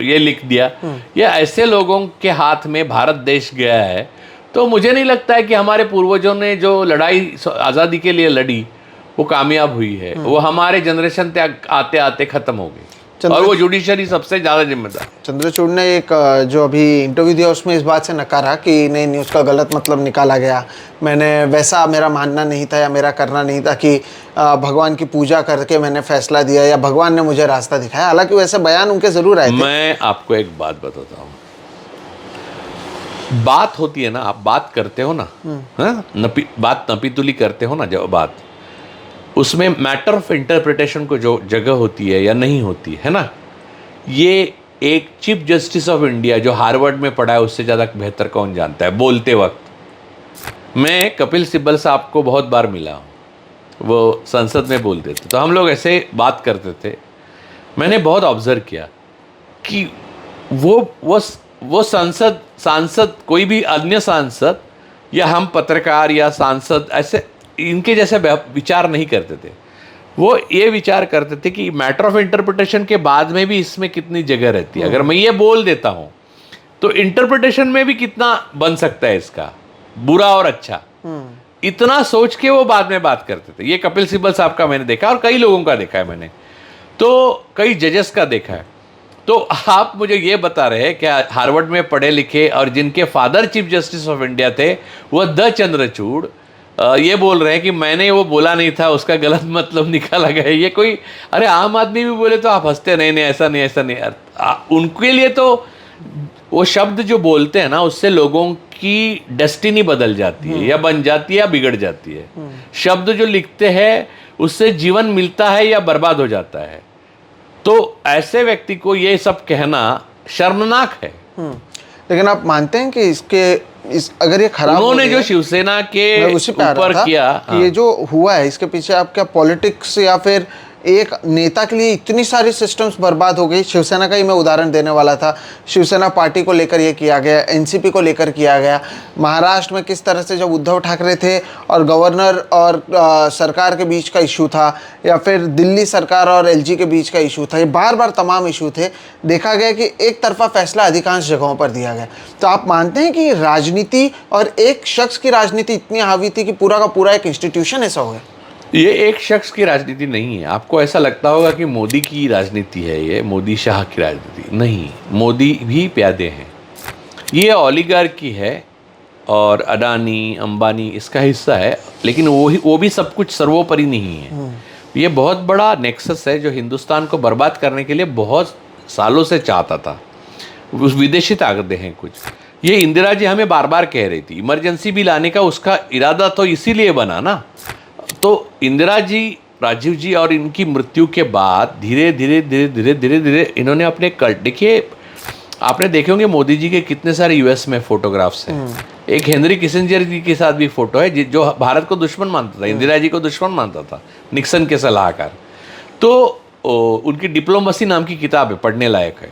ये लिख दिया। ये ऐसे लोगों के हाथ में भारत देश गया है। तो मुझे नहीं लगता है कि हमारे पूर्वजों ने जो लड़ाई आज़ादी के लिए लड़ी वो कामयाब हुई है। वो हमारे जनरेशन तक आते आते खत्म हो गई, और वो जुडिशरी सबसे ज़्यादा जिम्मेदार। चंद्रचूड़ ने एक जो अभी इंटरव्यू दिया उसमें इस बात से नकारा कि नहीं नहीं, उसका गलत मतलब निकाला गया, मैंने वैसा, मेरा मानना नहीं था या मेरा करना नहीं था कि भगवान की पूजा करके मैंने फैसला दिया या भगवान ने मुझे रास्ता दिखाया। हालांकि वैसे बयान उनके ज़रूर आए थे। मैं आपको एक बात बताता हूँ, बात होती है ना, आप बात करते हो ना, बात नपीतुली करते हो ना, जब बात, उसमें मैटर ऑफ इंटरप्रिटेशन को जो जगह होती है या नहीं होती है ना, ये एक चीफ जस्टिस ऑफ इंडिया जो हार्वर्ड में पढ़ा है उससे ज़्यादा बेहतर कौन जानता है। बोलते वक्त मैं कपिल सिब्बल साहब को बहुत बार मिला हूँ, वो संसद में बोलते थे तो हम लोग ऐसे बात करते थे। मैंने बहुत ऑब्जर्व किया कि वो सांसद कोई भी अन्य सांसद या हम पत्रकार या सांसद ऐसे इनके जैसे विचार नहीं करते थे। वो ये विचार करते थे कि मैटर ऑफ इंटरप्रिटेशन के बाद में भी इसमें कितनी जगह रहती है। अगर मैं ये बोल देता हूँ तो इंटरप्रिटेशन में भी कितना बन सकता है इसका, बुरा और अच्छा, इतना सोच के वो बाद में बात करते थे। ये कपिल सिब्बल साहब का मैंने देखा और कई लोगों का देखा है मैंने, तो कई जजेस का देखा है। तो आप मुझे ये बता रहे हैं क्या हार्वर्ड में पढ़े लिखे और जिनके father chief justice of India थे वो द चंद्रचूड़ ये बोल रहे हैं कि मैंने वो बोला नहीं था, उसका गलत मतलब निकाला गया। ये कोई, अरे आम आदमी भी बोले तो आप हंसते, नहीं ऐसा नहीं। उनके लिए तो वो शब्द जो बोलते हैं ना, उससे लोगों की डेस्टिनी बदल जाती है, या बन जाती है या बिगड़ जाती है। शब्द जो लिखते हैं उससे जीवन मिलता है या बर्बाद हो जाता है। तो ऐसे व्यक्ति को ये सब कहना शर्मनाक है। लेकिन आप मानते हैं कि अगर ये खराब, उन्होंने जो शिवसेना के ऊपर किया, ये जो हुआ है इसके पीछे आप क्या पॉलिटिक्स या फिर एक नेता के लिए इतनी सारी सिस्टम्स बर्बाद हो गई। शिवसेना का ही मैं उदाहरण देने वाला था। शिवसेना पार्टी को लेकर ये किया गया, एनसीपी को लेकर किया गया। महाराष्ट्र में किस तरह से जब उद्धव ठाकरे थे और गवर्नर और सरकार के बीच का इशू था, या फिर दिल्ली सरकार और एलजी के बीच का इशू था, ये बार बार तमाम इशू थे। देखा गया कि एक तरफा फैसला अधिकांश जगहों पर दिया गया। तो आप मानते हैं कि राजनीति और एक शख्स की राजनीति इतनी हावी थी कि पूरा का पूरा एक इंस्टीट्यूशन ऐसा हो गया? ये एक शख्स की राजनीति नहीं है। आपको ऐसा लगता होगा कि मोदी की राजनीति है, ये मोदी शाह की राजनीति नहीं। मोदी भी प्यादे हैं, ये ओलिगार्की है और अडानी अंबानी इसका हिस्सा है, लेकिन वो भी सब कुछ सर्वोपरि नहीं है। ये बहुत बड़ा नेक्सस है जो हिंदुस्तान को बर्बाद करने के लिए बहुत सालों से चाहता था। उस विदेशी ताकतें हैं कुछ। ये इंदिरा जी हमें बार बार कह रही थी, इमरजेंसी भी लाने का उसका इरादा तो इसीलिए बना ना। तो इंदिरा जी, राजीव जी और इनकी मृत्यु के बाद धीरे धीरे इन्होंने अपने कल्ट, देखिए आपने देखे होंगे मोदी जी के कितने सारे यूएस में फोटोग्राफ्स हैं। एक हेनरी किसिंजर जी के साथ भी फोटो है जो भारत को दुश्मन मानता था, इंदिरा जी को दुश्मन मानता था, निक्सन के सलाहकार। तो उनकी डिप्लोमेसी नाम की किताब है, पढ़ने लायक है।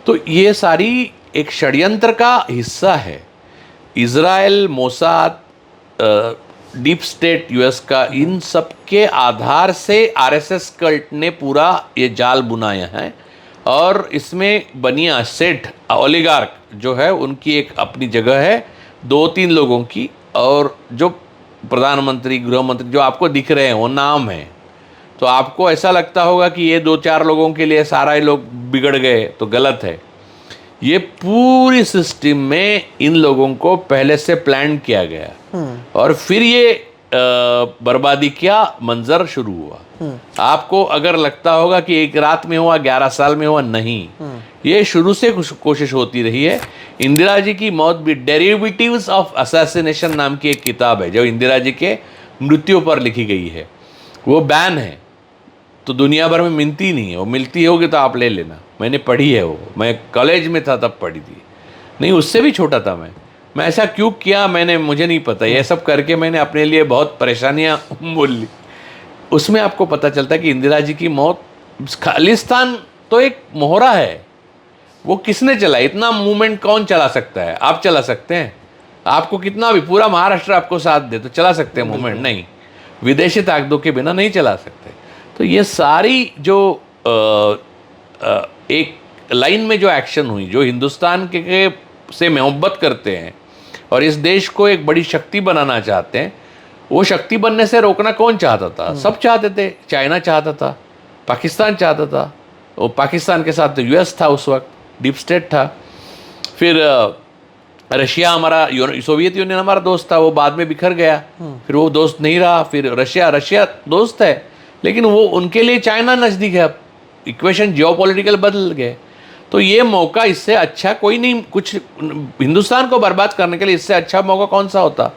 तो ये सारी एक षड्यंत्र का हिस्सा है। Israel, Mossad, deep state US का, इन सब के आधार से आरएसएस कल्ट ने पूरा ये जाल बुनाया है। और इसमें बनिया सेठ ओलिगार्क जो है उनकी एक अपनी जगह है, 2-3 लोगों की, और जो प्रधानमंत्री, गृह मंत्री जो आपको दिख रहे हैं वो नाम है। तो आपको ऐसा लगता होगा कि ये 2-4 लोगों के लिए सारा लोग बिगड़ गए, तो गलत है। ये पूरी सिस्टम में इन लोगों को पहले से प्लान किया गया और फिर ये बर्बादी क्या मंजर शुरू हुआ। आपको अगर लगता होगा कि एक रात में हुआ, 11 साल में हुआ, नहीं, ये शुरू से कोशिश होती रही है। इंदिरा जी की मौत भी डेरिवेटिव्स ऑफ असैसिनेशन नाम की एक किताब है जो इंदिरा जी के मृत्यु पर लिखी गई है। वो बैन है, तो दुनिया भर में मिलती नहीं है। वो मिलती होगी तो आप ले लेना, मैंने पढ़ी है वो, मैं कॉलेज में था तब पढ़ी थी। नहीं, उससे भी छोटा था मैं ऐसा क्यों किया मुझे नहीं पता। ये सब करके मैंने अपने लिए बहुत परेशानियां मोल ली। उसमें आपको पता चलता है कि इंदिरा जी की मौत, खालिस्तान तो एक मोहरा है, वो किसने चला? इतना मूवमेंट कौन चला सकता है? आप चला सकते हैं? आपको कितना भी पूरा महाराष्ट्र आपको साथ दे तो चला सकते हैं मूवमेंट? नहीं, विदेशी ताकतों के बिना नहीं चला सकते। तो ये सारी जो एक लाइन में जो एक्शन हुई, जो हिंदुस्तान के से मोहब्बत करते हैं और इस देश को एक बड़ी शक्ति बनाना चाहते हैं, वो शक्ति बनने से रोकना कौन चाहता था? सब चाहते थे। चाइना चाहता था, पाकिस्तान चाहता था, वो पाकिस्तान के साथ यूएस था उस वक्त, डीप स्टेट था। फिर रशिया हमारा, सोवियत यूनियन हमारा दोस्त था, वो बाद में बिखर गया, फिर वो दोस्त नहीं रहा। फिर रशिया दोस्त है, लेकिन वो उनके लिए चाइना नज़दीक है। अब इक्वेशन जियोपॉलिटिकल बदल गए। तो ये मौका, इससे अच्छा कोई नहीं, कुछ हिंदुस्तान को बर्बाद करने के लिए इससे अच्छा मौका कौन सा होता?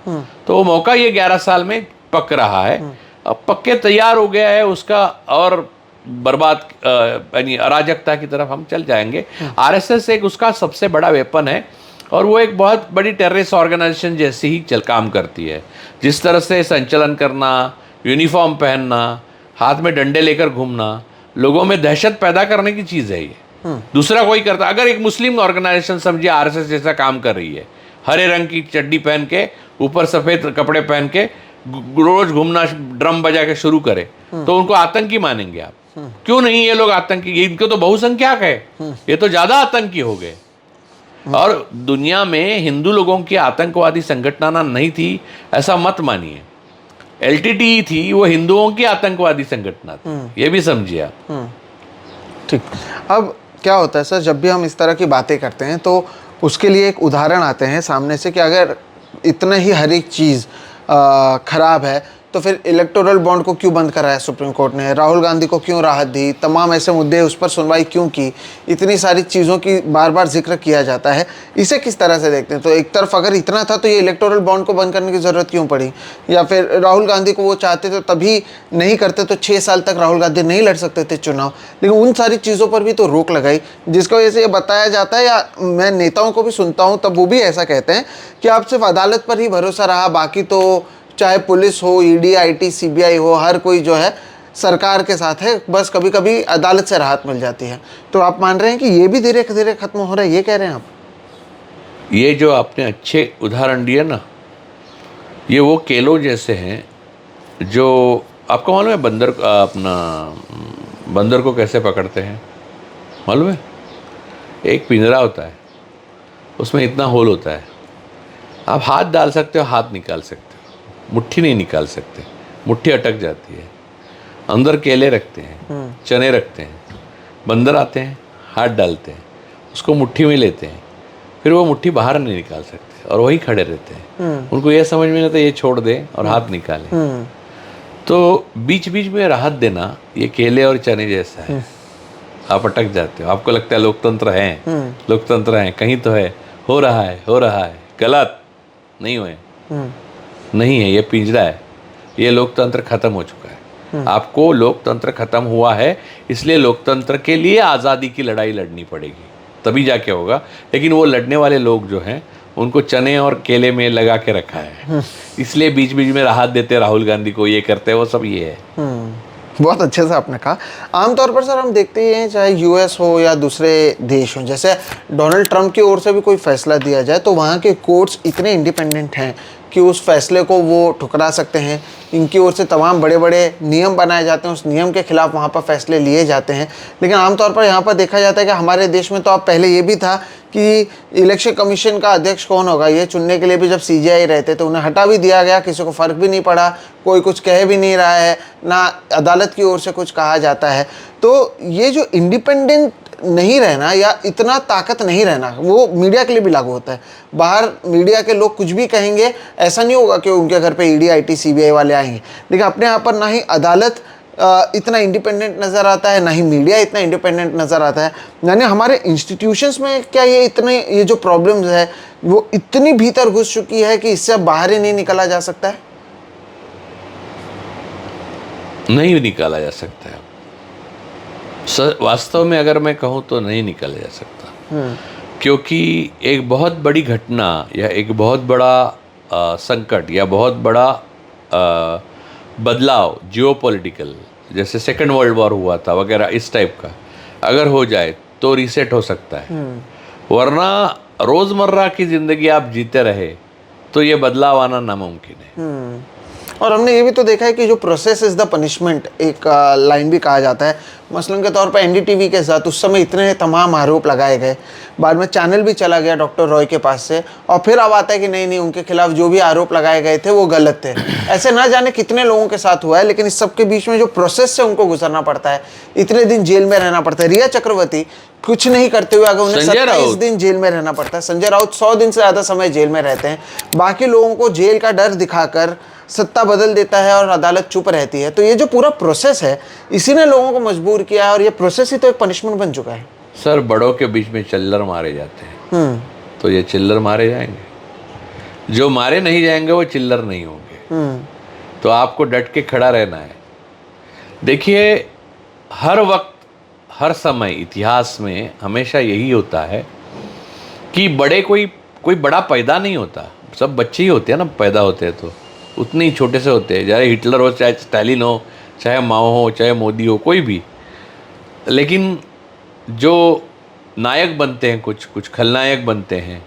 तो वो मौका ये 11 साल में पक रहा है, अब पक के तैयार हो गया है उसका, और बर्बाद यानी अराजकता की तरफ हम चल जाएंगे। आरएसएस एक उसका सबसे बड़ा वेपन है, और वो एक बहुत बड़ी टेररिस्ट ऑर्गेनाइजेशन जैसी ही काम करती है। जिस तरह से संचलन करना, यूनिफॉर्म पहनना, हाथ में डंडे लेकर घूमना, लोगों में दहशत पैदा करने की चीज़ है ये। दूसरा कोई करता, अगर एक मुस्लिम ऑर्गेनाइजेशन समझिए आरएसएस जैसा काम कर रही है, हरे रंग की चड्डी पहन के, ऊपर सफ़ेद कपड़े पहन के रोज घूमना, ड्रम बजा के शुरू करे, तो उनको आतंकी मानेंगे आप? क्यों नहीं? ये लोग आतंकी, इनको तो बहुसंख्यक है, ये तो ज़्यादा आतंकी हो गए। और दुनिया में हिंदू लोगों की आतंकवादी संगठना नहीं थी ऐसा मत मानिए। एलटीटीई थी, वो हिंदुओं की आतंकवादी संगठन थी, ये भी समझिए आप। ठीक। अब क्या होता है सर, जब भी हम इस तरह की बातें करते हैं तो उसके लिए एक उदाहरण आते हैं सामने से कि अगर इतना ही हर एक चीज़ खराब है तो फिर इलेक्टोरल बॉन्ड को क्यों बंद कराया सुप्रीम कोर्ट ने, राहुल गांधी को क्यों राहत दी, तमाम ऐसे मुद्दे उस पर सुनवाई क्यों की, इतनी सारी चीज़ों की बार बार जिक्र किया जाता है। इसे किस तरह से देखते हैं? तो एक तरफ अगर इतना था तो ये इलेक्टोरल बॉन्ड को बंद करने की ज़रूरत क्यों पड़ी? या फिर राहुल गांधी को वो चाहते तो तभी नहीं करते तो 6 साल तक राहुल गांधी नहीं लड़ सकते थे चुनाव। लेकिन उन सारी चीज़ों पर भी तो रोक लगाई, जिसकी वजह से ये बताया जाता है, या मैं नेताओं को भी सुनता हूँ तब वो भी ऐसा कहते हैं कि आप सिर्फ अदालत पर ही भरोसा रहा, बाकी तो चाहे पुलिस हो, ईडी, आईटी, सीबीआई हो, हर कोई जो है सरकार के साथ है, बस कभी कभी अदालत से राहत मिल जाती है। तो आप मान रहे हैं कि ये भी धीरे धीरे खत्म हो रहा है, ये कह रहे हैं आप? ये जो आपने अच्छे उदाहरण दिए ना, ये वो केलों जैसे हैं जो, आपको मालूम है बंदर को कैसे पकड़ते हैं? मालूम है? एक पिंजरा होता है, उसमें इतना होल होता है, आप हाथ डाल सकते हो, हाथ निकाल सकते हो, मुट्ठी नहीं निकाल सकते, मुट्ठी अटक जाती है। अंदर केले रखते हैं, चने रखते हैं, बंदर आते हैं, हाथ डालते हैं, उसको मुट्ठी में लेते हैं, फिर वो मुट्ठी बाहर नहीं निकाल सकते और वही खड़े रहते हैं। उनको ये समझ में नहीं आता ये छोड़ दें और हाथ निकालें। तो बीच बीच में राहत देना ये केले और चने जैसा है। आप अटक जाते हो, आपको लगता है लोकतंत्र है, कहीं तो है, हो रहा है, गलत नहीं हुए, नहीं है, ये पिंजरा है, ये लोकतंत्र खत्म हो चुका है। आपको लोकतंत्र खत्म हुआ है, इसलिए लोकतंत्र के लिए आज़ादी की लड़ाई लड़नी पड़ेगी, तभी जाके होगा। लेकिन वो लड़ने वाले लोग जो हैं उनको चने और केले में लगा के रखा है, इसलिए बीच बीच में राहत देते राहुल गांधी को, ये करते हैं, वो सब ये है। बहुत अच्छे से आपने कहा। आमतौर पर सर हम देखते ही हैं, चाहे यूएस हो या दूसरे देश हों, जैसे डोनाल्ड ट्रंप की ओर से भी कोई फैसला दिया जाए तो वहाँ के कोर्ट्स इतने इंडिपेंडेंट हैं कि उस फैसले को वो ठुकरा सकते हैं। इनकी ओर से तमाम बड़े बड़े नियम बनाए जाते हैं, उस नियम के खिलाफ वहाँ पर फैसले लिए जाते हैं। लेकिन आमतौर पर यहाँ पर देखा जाता है कि हमारे देश में तो अब पहले ये भी था कि इलेक्शन कमीशन का अध्यक्ष कौन होगा ये चुनने के लिए भी जब सीजीआई रहते तो उन्हें हटा भी दिया गया, किसी को फ़र्क भी नहीं पड़ा, कोई कुछ कह भी नहीं रहा है, ना अदालत की ओर से कुछ कहा जाता है। तो ये जो इंडिपेंडेंट नहीं रहना या इतना ताकत नहीं रहना, वो मीडिया के लिए भी लागू होता है। बाहर मीडिया के लोग कुछ भी कहेंगे, ऐसा नहीं होगा कि उनके घर पे ईडी, आईटी, सीबीआई वाले आएंगे, लेकिन अपने यहाँ पर ना ही अदालत इतना इंडिपेंडेंट नज़र आता है, ना ही मीडिया इतना इंडिपेंडेंट नज़र आता है। यानी हमारे इंस्टीट्यूशंस में क्या ये जो प्रॉब्लम्स है वो इतनी भीतर घुस चुकी है कि इससे अब बाहर ही नहीं निकला जा सकता है? नहीं निकाला जा सकता है। वास्तव में अगर मैं कहूँ तो नहीं निकाला जा सकता, क्योंकि एक बहुत बड़ी घटना या एक बहुत बड़ा संकट या बहुत बड़ा बदलाव जियोपॉलिटिकल, जैसे सेकेंड वर्ल्ड वॉर हुआ था वगैरह, इस टाइप का अगर हो जाए तो रीसेट हो सकता है। वरना रोज़मर्रा की ज़िंदगी आप जीते रहे तो ये बदलाव आना नामुमकिन है। और हमने ये भी तो देखा है कि जो प्रोसेस इज द पनिशमेंट, एक लाइन भी कहा जाता है। मसलन के तौर पर एनडीटीवी के साथ उस समय इतने तमाम आरोप लगाए गए, बाद में चैनल भी चला गया डॉक्टर रॉय के पास से, और फिर अब आता है कि नहीं उनके खिलाफ जो भी आरोप लगाए गए थे वो गलत थे। ऐसे ना जाने कितने लोगों के साथ हुआ है, लेकिन इस सब के बीच में जो प्रोसेस से उनको गुजरना पड़ता है, इतने दिन जेल में रहना पड़ता है। रिया चक्रवर्ती कुछ नहीं करते हुए अगर उन्हें 27 दिन जेल में रहना पड़ता है। संजय राउत 100 दिन से ज़्यादा समय जेल में रहते हैं। बाकी लोगों को जेल का डर दिखाकर सत्ता बदल देता है और अदालत चुप रहती है। तो ये जो पूरा प्रोसेस है, इसी ने लोगों को मजबूर किया है, और ये प्रोसेस ही तो एक पनिशमेंट बन चुका है। सर, बड़ों के बीच में चिल्लर मारे जाते हैं, तो ये चिल्लर मारे जाएंगे। जो मारे नहीं जाएंगे वो चिल्लर नहीं होंगे। तो आपको डट के खड़ा रहना है। देखिए, हर वक्त हर समय इतिहास में हमेशा यही होता है कि बड़े कोई बड़ा पैदा नहीं होता, सब बच्चे ही होते हैं ना, पैदा होते हैं तो उतने ही छोटे से होते हैं। चाहे हिटलर हो, चाहे स्टालिन हो, चाहे माओ हो, चाहे मोदी हो, कोई भी। लेकिन जो नायक बनते हैं, कुछ खलनायक बनते हैं,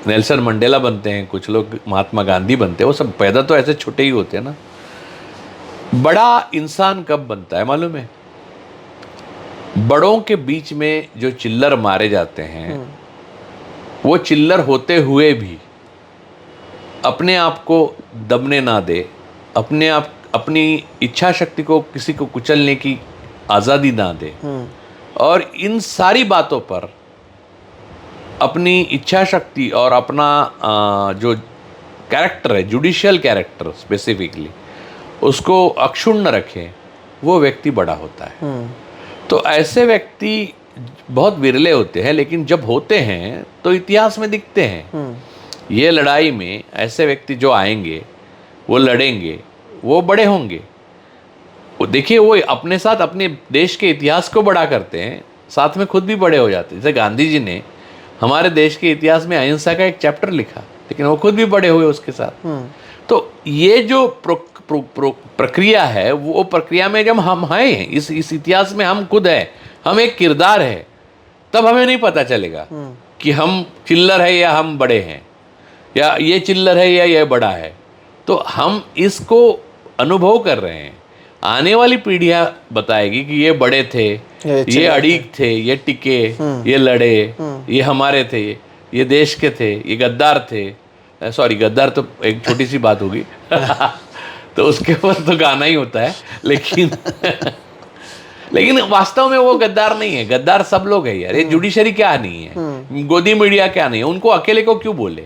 नेल्सन मंडेला बनते हैं, कुछ लोग महात्मा गांधी बनते हैं, वो सब पैदा तो ऐसे छोटे ही होते हैं ना। बड़ा इंसान कब बनता है मालूम है? बड़ों के बीच में जो चिल्लर मारे जाते हैं, वो चिल्लर होते हुए भी अपने आप को दबने ना दे, अपनी इच्छा शक्ति को किसी को कुचलने की आज़ादी ना दे, और इन सारी बातों पर अपनी इच्छा शक्ति और अपना जो कैरेक्टर है, जुडिशियल कैरेक्टर स्पेसिफिकली, उसको अक्षुण्ण रखें, वो व्यक्ति बड़ा होता है। तो ऐसे व्यक्ति बहुत विरले होते हैं, लेकिन जब होते हैं तो इतिहास में दिखते हैं। ये लड़ाई में ऐसे व्यक्ति जो आएंगे, वो लड़ेंगे, वो बड़े होंगे। वो देखिए, वो अपने साथ अपने देश के इतिहास को बड़ा करते हैं, साथ में खुद भी बड़े हो जाते हैं। जैसे गांधी जी ने हमारे देश के इतिहास में अहिंसा का एक चैप्टर लिखा, लेकिन वो खुद भी बड़े हुए उसके साथ। तो ये जो प्रक्रिया है, वो प्रक्रिया में जब हम हैं, इस इतिहास में हम खुद हैं, हम एक किरदार है, तब हमें नहीं पता चलेगा कि हम चिल्लर है या हम बड़े हैं, या ये चिल्लर है या ये बड़ा है। तो हम इसको अनुभव कर रहे हैं। आने वाली पीढ़ियां बताएगी कि ये बड़े थे, ये अड़ीग थे, ये टिके, ये लड़े, ये हमारे थे, ये देश के थे, ये गद्दार थे। सॉरी, गद्दार तो एक छोटी सी बात होगी तो उसके ऊपर तो गाना ही होता है, लेकिन वास्तव में वो गद्दार नहीं है। गद्दार सब लोग है यार। ये जुडिशरी क्या नहीं है, गोदी मीडिया क्या नहीं है, उनको अकेले को क्यों बोले?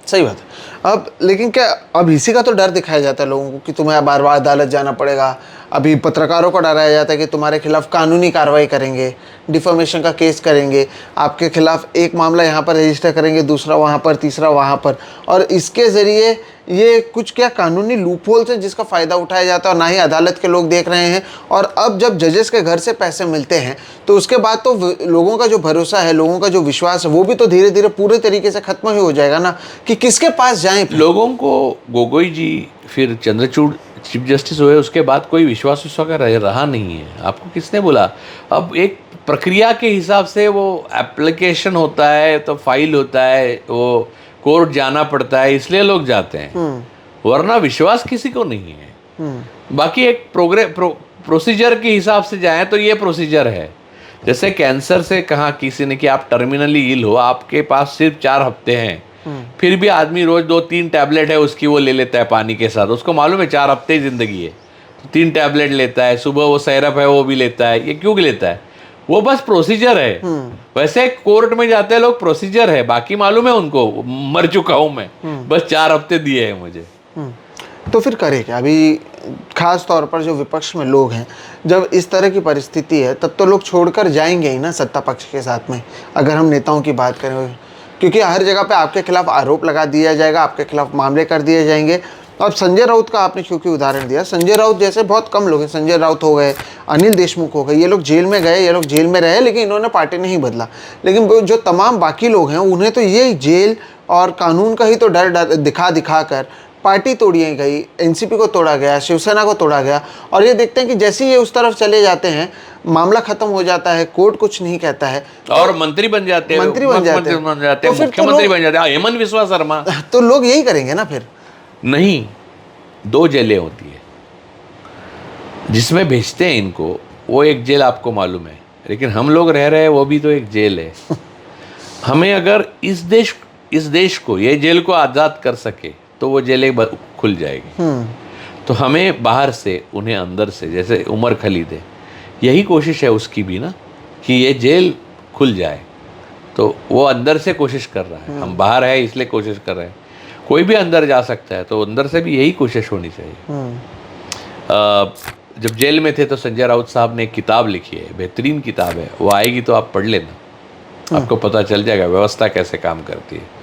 सही बात है। अब लेकिन क्या अब इसी का तो डर दिखाया जाता है लोगों को कि तुम्हें बार बार अदालत जाना पड़ेगा। अभी पत्रकारों को डराया जाता है कि तुम्हारे खिलाफ कानूनी कार्रवाई करेंगे, डिफॉर्मेशन का केस करेंगे, आपके खिलाफ एक मामला यहाँ पर रजिस्टर करेंगे, दूसरा वहाँ पर, तीसरा वहाँ पर, और इसके ज़रिए ये कुछ क्या कानूनी लूपहोल्स हैं जिसका फ़ायदा उठाया जाता है, और ना ही अदालत के लोग देख रहे हैं। और अब जब जजेस के घर से पैसे मिलते हैं तो उसके बाद तो लोगों का जो भरोसा है, लोगों का जो विश्वास है, वो भी तो धीरे धीरे पूरे तरीके से ख़त्म ही हो जाएगा ना, कि किसके पास जाएं। लोगों को गोगोई जी, फिर चंद्रचूड़ चीफ जस्टिस हुए, उसके बाद कोई विश्वास का रहा नहीं है। आपको किसने बोला? अब एक प्रक्रिया के हिसाब से वो एप्लीकेशन होता है, तो फाइल होता है, वो कोर्ट जाना पड़ता है, इसलिए लोग जाते हैं, वरना विश्वास किसी को नहीं है। बाकी एक प्रोसीजर के हिसाब से जाएं तो ये प्रोसीजर है। जैसे कैंसर से कहा किसी ने कि आप टर्मिनली इल हो, आपके पास सिर्फ 4 हफ्ते हैं, फिर भी आदमी रोज 2-3 टैबलेट है उसकी वो ले लेता है पानी के साथ। उसको मालूम है 4 हफ्ते ही जिंदगी है, तो 3 टैबलेट लेता है। सुबह वो सैरप है वो भी लेता है। ये क्यों लेता है? वो बस प्रोसीजर है। वैसे कोर्ट में जाते हैं लोग, प्रोसीजर है, बाकी मालूम है उनको, मर चुका हूं मैं, बस 4 हफ्ते दिए हैं मुझे। तो फिर करे क्या? अभी खास तौर पर जो विपक्ष में लोग हैं, जब इस तरह की परिस्थिति है तब तो लोग छोड़कर जाएंगे ही ना सत्ता पक्ष के साथ में, अगर हम नेताओं की बात करें, क्योंकि हर जगह पे आपके खिलाफ आरोप लगा दिया जाएगा, आपके खिलाफ मामले कर दिए जाएंगे। अब संजय राउत का आपने क्योंकि उदाहरण दिया, संजय राउत जैसे बहुत कम लोग हैं, संजय राउत हो गए, अनिल देशमुख हो गए, ये लोग जेल में गए, ये लोग जेल में रहे, लेकिन इन्होंने पार्टी नहीं बदला। लेकिन वो जो तमाम बाकी लोग हैं उन्हें तो ये जेल और कानून का ही तो डर दिखा दिखा कर पार्टी तोड़ी गई, एनसीपी को तोड़ा गया, शिवसेना को तोड़ा गया, और ये देखते हैं कि जैसे ही ये उस तरफ चले जाते हैं मामला खत्म हो जाता है, कोर्ट कुछ नहीं कहता है और मंत्री बन जाते हैं, मुख्यमंत्री बन जाते हैं, हेमंत विश्वा शर्मा। तो लोग यही करेंगे ना फिर। नहीं, 2 जेलें होती है जिसमें भेजते हैं इनको, वो एक जेल आपको मालूम है, लेकिन हम लोग रह रहे हैं वो भी तो एक जेल है। हमें अगर इस देश को, ये जेल को आज़ाद कर सके तो वो जेलें खुल जाएगी। तो हमें बाहर से उन्हें अंदर से, जैसे उमर खलीद है, यही कोशिश है उसकी भी ना कि ये जेल खुल जाए, तो वो अंदर से कोशिश कर रहा है, हम बाहर है इसलिए कोशिश कर रहे हैं। कोई भी अंदर जा सकता है, तो अंदर से भी यही कोशिश होनी चाहिए। जब जेल में थे तो संजय राउत साहब ने एक किताब लिखी है, बेहतरीन किताब है, वो आएगी तो आप पढ़ लेना, आपको पता चल जाएगा व्यवस्था कैसे काम करती है।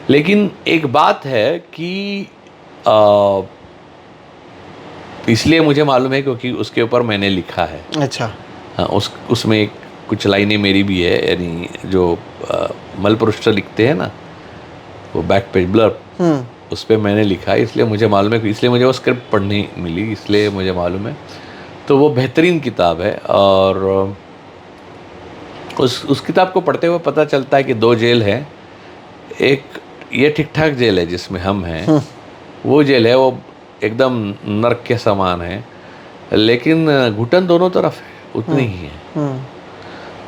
लेकिन एक बात है कि इसलिए मुझे मालूम है क्योंकि उसके ऊपर मैंने लिखा है। अच्छा। हाँ, उसमें एक कुछ लाइनें मेरी भी है, यानी जो मलपृष्ठ लिखते हैं ना, वो बैक पेज ब्लर, उस पर मैंने लिखा है, इसलिए मुझे मालूम है, इसलिए मुझे वो स्क्रिप्ट पढ़नी मिली, इसलिए मुझे मालूम है। तो वो बेहतरीन किताब है, और उस किताब को पढ़ते हुए पता चलता है कि 2 जेल हैं। एक ये ठीक ठाक जेल है जिसमें हम हैं, वो जेल है वो एकदम नर्क के समान है, लेकिन घुटन दोनों तरफ है, उतनी ही है।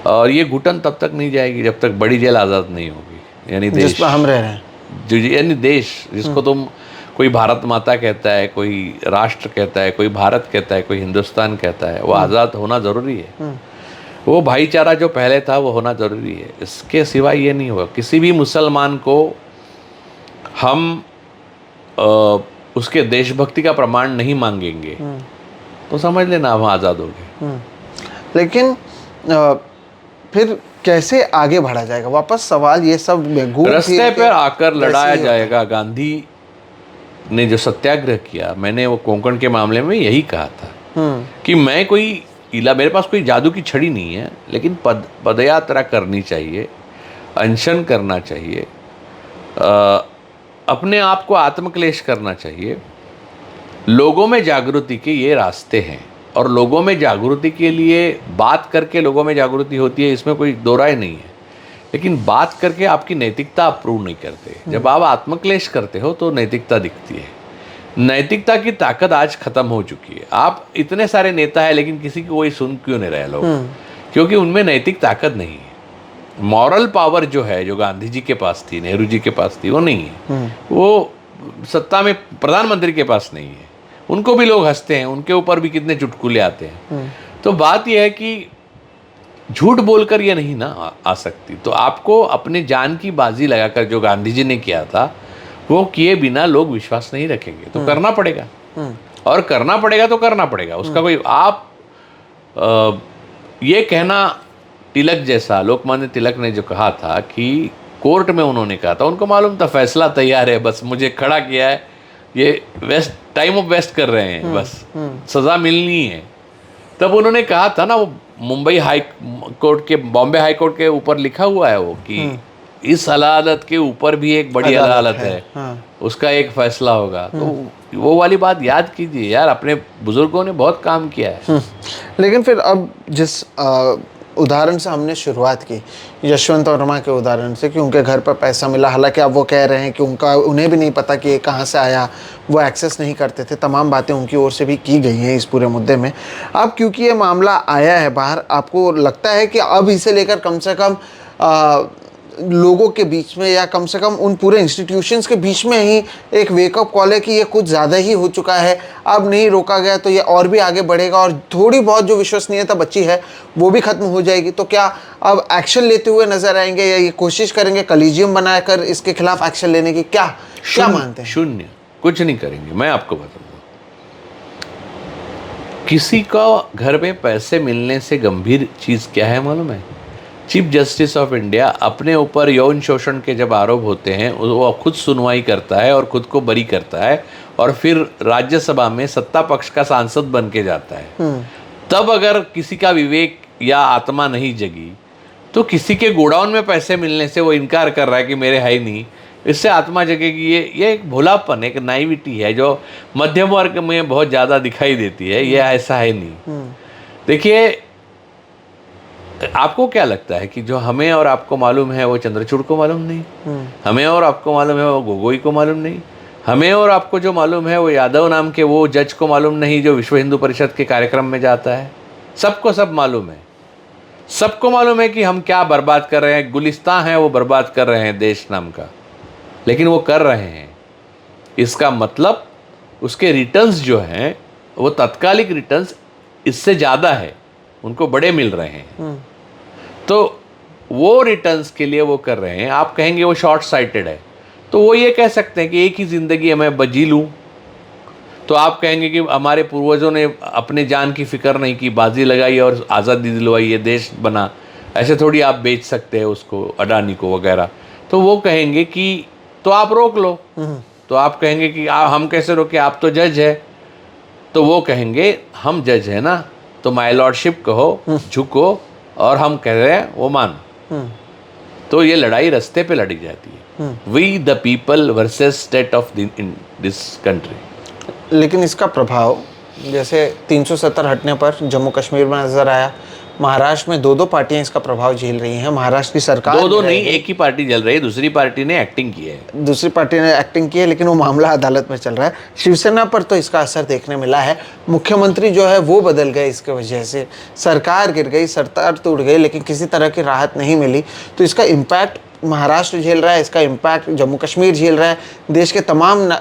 और ये घुटन तब तक नहीं जाएगी जब तक बड़ी जेल आज़ाद नहीं होगी, यानी देश जिसमें हम रह रहे हैं, यानी देश जिसको तुम कोई भारत माता कहता है, कोई राष्ट्र कहता है, कोई भारत कहता है, कोई हिंदुस्तान कहता है, वो आज़ाद होना ज़रूरी है। वो भाईचारा जो पहले था वो होना ज़रूरी है, इसके सिवा ये नहीं होगा। किसी भी मुसलमान को हम उसके देशभक्ति का प्रमाण नहीं मांगेंगे तो समझ लेना हम आज़ाद हो गए। लेकिन फिर कैसे आगे बढ़ा जाएगा? वापस सवाल ये सब रास्ते पर आकर लड़ाया जाएगा। गांधी ने जो सत्याग्रह किया, मैंने वो कोंकण के मामले में यही कहा था कि मैं कोई मेरे पास कोई जादू की छड़ी नहीं है, लेकिन पदयात्रा करनी चाहिए, अनशन करना चाहिए, अपने आप को आत्मक्लेश करना चाहिए। लोगों में जागृति के ये रास्ते हैं, और लोगों में जागृति के लिए बात करके लोगों में जागृति होती है, इसमें कोई दो राय नहीं है। लेकिन बात करके आपकी नैतिकता आप प्रूव नहीं करते। जब आप आत्मक्लेश करते हो तो नैतिकता दिखती है। नैतिकता की ताकत आज खत्म हो चुकी है। आप इतने सारे नेता हैं, लेकिन किसी की कोई सुन क्यों नहीं रहे लोग? क्योंकि उनमें नैतिक ताकत नहीं है। मॉरल पावर जो है, जो गांधी जी के पास थी, नेहरू जी के पास थी, वो नहीं है। वो सत्ता में प्रधानमंत्री के पास नहीं है। उनको भी लोग हंसते हैं, उनके ऊपर भी कितने चुटकुले आते हैं। तो बात यह है कि झूठ बोलकर ये नहीं ना आ सकती। तो आपको अपने जान की बाजी लगाकर, जो गांधी जी ने किया था, वो किए बिना लोग विश्वास नहीं रखेंगे। तो करना पड़ेगा, और करना पड़ेगा तो करना पड़ेगा। उसका कोई आप ये कहना, तिलक जैसा, लोकमान्य तिलक ने जो कहा था कि कोर्ट में उन्होंने कहा था, उनको मालूम था फैसला तैयार है, बस मुझे खड़ा किया है, ये टाइम ऑफ वेस्ट कर रहे हैं, बस सज़ा मिलनी है। तब उन्होंने कहा था ना, वो मुंबई हाई कोर्ट के, बॉम्बे हाई कोर्ट के ऊपर लिखा हुआ है वो कि इस अदालत के ऊपर भी एक बड़ी अदालत है, उसका एक फैसला होगा। तो वो वाली बात याद कीजिए यार, अपने बुजुर्गों ने बहुत काम किया है। लेकिन फिर अब जिस उदाहरण से हमने शुरुआत की, यशवंत वर्मा के उदाहरण से, कि उनके घर पर पैसा मिला, हालांकि अब वो कह रहे हैं कि उन्हें भी नहीं पता कि ये कहाँ से आया, वो एक्सेस नहीं करते थे, तमाम बातें उनकी ओर से भी की गई हैं इस पूरे मुद्दे में। अब क्योंकि ये मामला आया है बाहर, आपको लगता है कि अब इसे लेकर कम से कम लोगों के बीच में, या कम से कम उन पूरे इंस्टीट्यूशंस के बीच में ही एक वेकअप कॉल है कि ये कुछ ज़्यादा ही हो चुका है, अब नहीं रोका गया तो ये और भी आगे बढ़ेगा, और थोड़ी बहुत जो विश्वसनीयता बची है वो भी खत्म हो जाएगी? तो क्या अब एक्शन लेते हुए नजर आएंगे, या ये कोशिश करेंगे कलीजियम बनाकर इसके खिलाफ एक्शन लेने की? क्या मानते हैं? शून्य, कुछ नहीं करेंगे। मैं आपको बताऊंगा, किसी को घर में पैसे मिलने से गंभीर चीज़ क्या है मालूम है? चीफ जस्टिस ऑफ इंडिया अपने ऊपर यौन शोषण के जब आरोप होते हैं, वो खुद सुनवाई करता है और खुद को बरी करता है, और फिर राज्यसभा में सत्ता पक्ष का सांसद बन के जाता है, तब अगर किसी का विवेक या आत्मा नहीं जगी तो किसी के गोडाउन में पैसे मिलने से वो इनकार कर रहा है कि मेरे है ही नहीं, इससे आत्मा जगेगी। ये एक भोलापन, एक नाइविटी है जो मध्यम वर्ग में बहुत ज़्यादा दिखाई देती है। ये ऐसा है नहीं। देखिए, आपको क्या लगता है कि जो हमें और आपको मालूम है वो चंद्रचूड़ को मालूम नहीं? हमें और आपको मालूम है वो गोगोई को मालूम नहीं? हमें और आपको जो मालूम है वो यादव नाम के वो जज को मालूम नहीं जो विश्व हिंदू परिषद के कार्यक्रम में जाता है? सबको सब मालूम है। सबको मालूम है कि हम क्या बर्बाद कर रहे हैं, गुलिस्तान है वो बर्बाद कर रहे हैं देश नाम का, लेकिन वो कर रहे हैं। इसका मतलब उसके रिटर्न्स जो हैं वो तात्कालिक रिटर्न्स इससे ज़्यादा है, उनको बड़े मिल रहे हैं। तो वो रिटर्न्स के लिए वो कर रहे हैं। आप कहेंगे वो शॉर्ट साइटेड है, तो वो ये कह सकते हैं कि एक ही ज़िंदगी मैं बजी लूँ। तो आप कहेंगे कि हमारे पूर्वजों ने अपने जान की फिक्र नहीं की, बाजी लगाई और आज़ादी दिलवाई, ये देश बना। ऐसे थोड़ी आप बेच सकते हैं उसको, अडानी को वगैरह। तो वो कहेंगे कि तो आप रोक लो। तो आप कहेंगे कि हम कैसे रोके, आप तो जज है। तो वो कहेंगे हम जज है ना, तो माय लॉर्डशिप कहो, झुको, और हम कह रहे हैं वो मान। तो ये लड़ाई रास्ते पे लड़ी जाती है, we the people versus state of in this country. लेकिन इसका प्रभाव जैसे 370 हटने पर जम्मू कश्मीर में नजर आया। महाराष्ट्र में 2 पार्टियां इसका प्रभाव झेल रही हैं। महाराष्ट्र की सरकार 2 नहीं, एक ही पार्टी जल रही है, दूसरी पार्टी ने एक्टिंग की है। दूसरी पार्टी ने एक्टिंग की है, लेकिन वो मामला अदालत में चल रहा है। शिवसेना पर तो इसका असर देखने मिला है। मुख्यमंत्री जो है वो बदल गए इसके वजह से, सरकार गिर गई, सरकार टूट गई, लेकिन किसी तरह की राहत नहीं मिली। तो इसका इम्पैक्ट महाराष्ट्र झेल रहा है, इसका इम्पैक्ट जम्मू कश्मीर झेल रहा है। देश के तमाम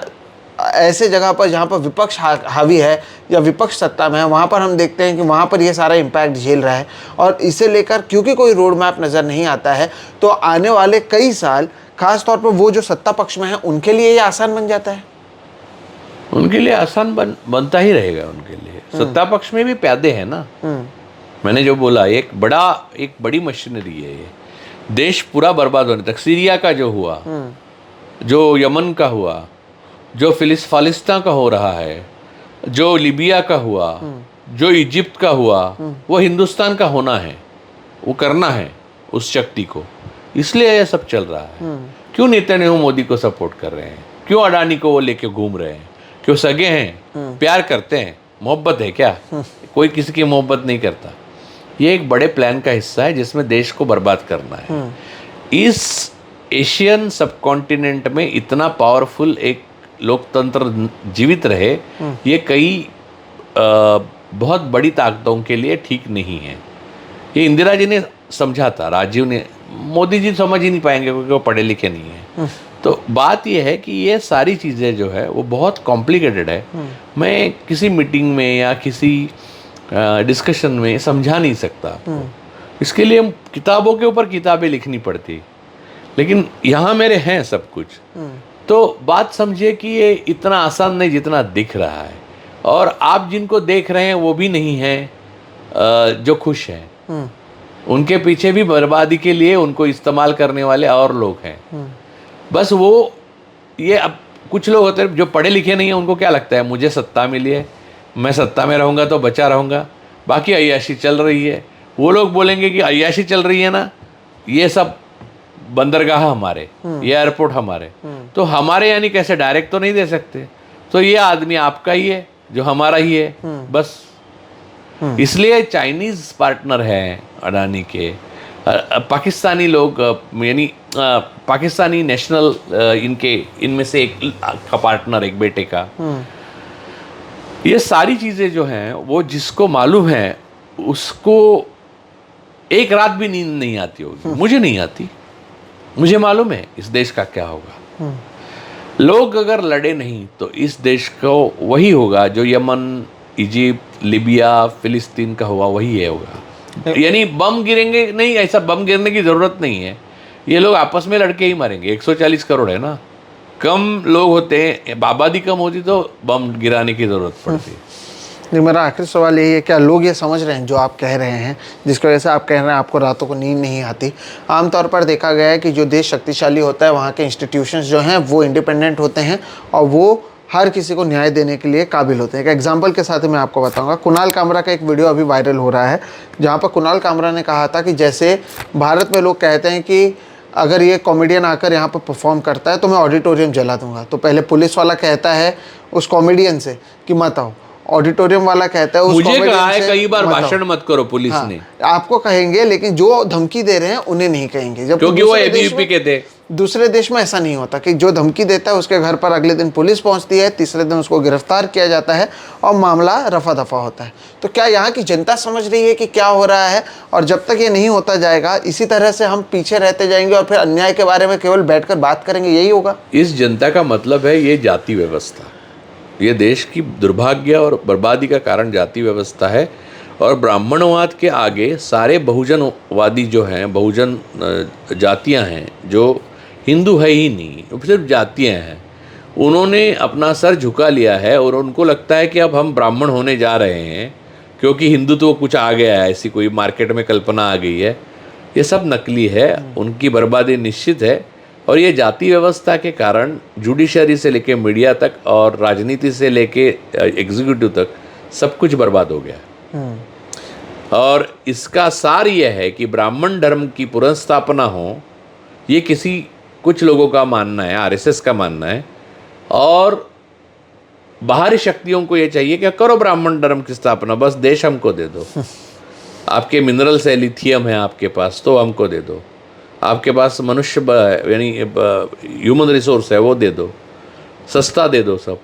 ऐसे जगह पर जहाँ पर विपक्ष हावी है या विपक्ष सत्ता में है, वहाँ पर हम देखते हैं कि वहाँ पर ये सारा इम्पैक्ट झेल रहा है। और इसे लेकर क्योंकि कोई रोड मैप नज़र नहीं आता है, तो आने वाले कई साल खास तौर पर वो जो सत्ता पक्ष में है उनके लिए ये आसान बन जाता है। उनके लिए आसान बनता ही रहेगा। उनके लिए सत्ता पक्ष में भी प्यादे हैं ना। मैंने जो बोला, एक बड़ी मशीनरी है ये। देश पूरा बर्बाद होने तक, सीरिया का जो हुआ, जो यमन का हुआ, जो फालिस्तान का हो रहा है, जो लिबिया का हुआ, जो इजिप्ट का हुआ, वो हिंदुस्तान का होना है, वो करना है उस शक्ति को। इसलिए ये सब चल रहा है। क्यों नेतन्याहू मोदी को सपोर्ट कर रहे हैं? क्यों अडानी को वो लेके घूम रहे हैं? क्यों सगे हैं, प्यार करते हैं, मोहब्बत है क्या? कोई किसी की मोहब्बत नहीं करता। ये एक बड़े प्लान का हिस्सा है जिसमें देश को बर्बाद करना है। इस एशियन सबकॉन्टिनेंट में इतना पावरफुल एक लोकतंत्र जीवित रहे, ये कई बहुत बड़ी ताकतों के लिए ठीक नहीं है। ये इंदिरा जी ने समझा था, राजीव ने, मोदी जी समझ ही नहीं पाएंगे क्योंकि वो पढ़े लिखे नहीं हैं। तो बात ये है कि ये सारी चीज़ें जो है वो बहुत कॉम्प्लिकेटेड है। मैं किसी मीटिंग में या किसी डिस्कशन में समझा नहीं सकता आपको। इसके लिए किताबों के ऊपर किताबें लिखनी पड़ती, लेकिन यहाँ मेरे हैं सब कुछ। तो बात समझिए कि ये इतना आसान नहीं जितना दिख रहा है। और आप जिनको देख रहे हैं वो भी नहीं हैं जो खुश हैं। उनके पीछे भी बर्बादी के लिए उनको इस्तेमाल करने वाले और लोग हैं। बस वो ये, अब कुछ लोग होते हैं जो पढ़े लिखे नहीं हैं, उनको क्या लगता है मुझे सत्ता मिली है, मैं सत्ता में रहूँगा तो बचा रहूँगा, बाकी अय्याशी चल रही है। वो लोग बोलेंगे कि अय्याशी चल रही है ना, ये सब बंदरगाह हमारे, ये एयरपोर्ट हमारे, तो हमारे यानी कैसे, डायरेक्ट तो नहीं दे सकते, तो ये आदमी आपका ही है जो हमारा ही है बस। इसलिए चाइनीज पार्टनर है अडानी के, पाकिस्तानी लोग, यानी पाकिस्तानी नेशनल इनमें से एक का पार्टनर, एक बेटे का। ये सारी चीज़ें जो हैं वो जिसको मालूम है उसको एक रात भी नींद नहीं आती होगी। मुझे नहीं आती, मुझे मालूम है इस देश का क्या होगा। लोग अगर लड़े नहीं तो इस देश को वही होगा जो यमन, इजिप्ट, लिबिया, फिलिस्तीन का हुआ, वही है होगा। यानी बम गिरेंगे नहीं, ऐसा बम गिरने की ज़रूरत नहीं है। ये लोग आपस में लड़के ही मरेंगे। 140 करोड़ है ना, कम लोग होते हैं, आबादी कम होती तो बम गिराने की ज़रूरत पड़ती है। नहीं, मेरा आखिरी सवाल यही है, क्या लोग ये समझ रहे हैं जो आप कह रहे हैं, जिसकी वजह से आप कह रहे हैं आपको रातों को नींद नहीं आती? आमतौर पर देखा गया है कि जो देश शक्तिशाली होता है वहाँ के इंस्टीट्यूशंस जो हैं वो इंडिपेंडेंट होते हैं और वो हर किसी को न्याय देने के लिए काबिल होते हैं। एक एग्जाम्पल के साथ मैं आपको बताऊंगा, कुणाल कामरा का एक वीडियो अभी वायरल हो रहा है जहाँ पर कुणाल कामरा ने कहा था कि जैसे भारत में लोग कहते हैं कि अगर ये कॉमेडियन आकर यहाँ पर परफॉर्म करता है तो मैं ऑडिटोरियम जला दूंगा। तो पहले पुलिस वाला कहता है उस कॉमेडियन से कि मत आओ, ऑडिटोरियम वाला कहता है उस मुझे कॉमेडियन कहा है से कई बार मत आओ। भाषण मत करो पुलिस हाँ, ने, आपको कहेंगे, लेकिन जो धमकी दे रहे हैं उन्हें नहीं कहेंगे। जब क्योंकि वो एबीवीपी के थे। दूसरे देश में ऐसा नहीं होता कि जो धमकी देता है उसके घर पर अगले दिन पुलिस पहुंचती है, तीसरे दिन उसको गिरफ्तार किया जाता है और मामला रफा दफा होता है। तो क्या यहाँ की जनता समझ रही है कि क्या हो रहा है? और जब तक ये नहीं होता जाएगा इसी तरह से हम पीछे रहते जाएंगे और फिर अन्याय के बारे में केवल बैठकर बात करेंगे, यही होगा। इस जनता का मतलब है ये जाति व्यवस्था, ये देश की दुर्भाग्य और बर्बादी का कारण जाति व्यवस्था है। और ब्राह्मणवाद के आगे सारे बहुजनवादी जो हैं, बहुजन जातियां हैं, जो हिंदू है ही नहीं, वो सिर्फ जातियां हैं, उन्होंने अपना सर झुका लिया है और उनको लगता है कि अब हम ब्राह्मण होने जा रहे हैं क्योंकि हिंदुत्व कुछ आ गया है, ऐसी कोई मार्केट में कल्पना आ गई है। ये सब नकली है, उनकी बर्बादी निश्चित है। और ये जाति व्यवस्था के कारण जुडिशरी से लेके मीडिया तक और राजनीति से लेके एग्जीक्यूटिव तक सब कुछ बर्बाद हो गया। और इसका सार यह है कि ब्राह्मण धर्म की पुनर्स्थापना हो, ये किसी कुछ लोगों का मानना है, आरएसएस का मानना है। और बाहरी शक्तियों को ये चाहिए कि करो ब्राह्मण धर्म की स्थापना, बस देश हमको दे दो। आपके मिनरल्स है, लिथियम है आपके पास, तो हमको दे दो। आपके पास मनुष्य यानी ह्यूमन रिसोर्स है, वो दे दो, सस्ता दे दो सब।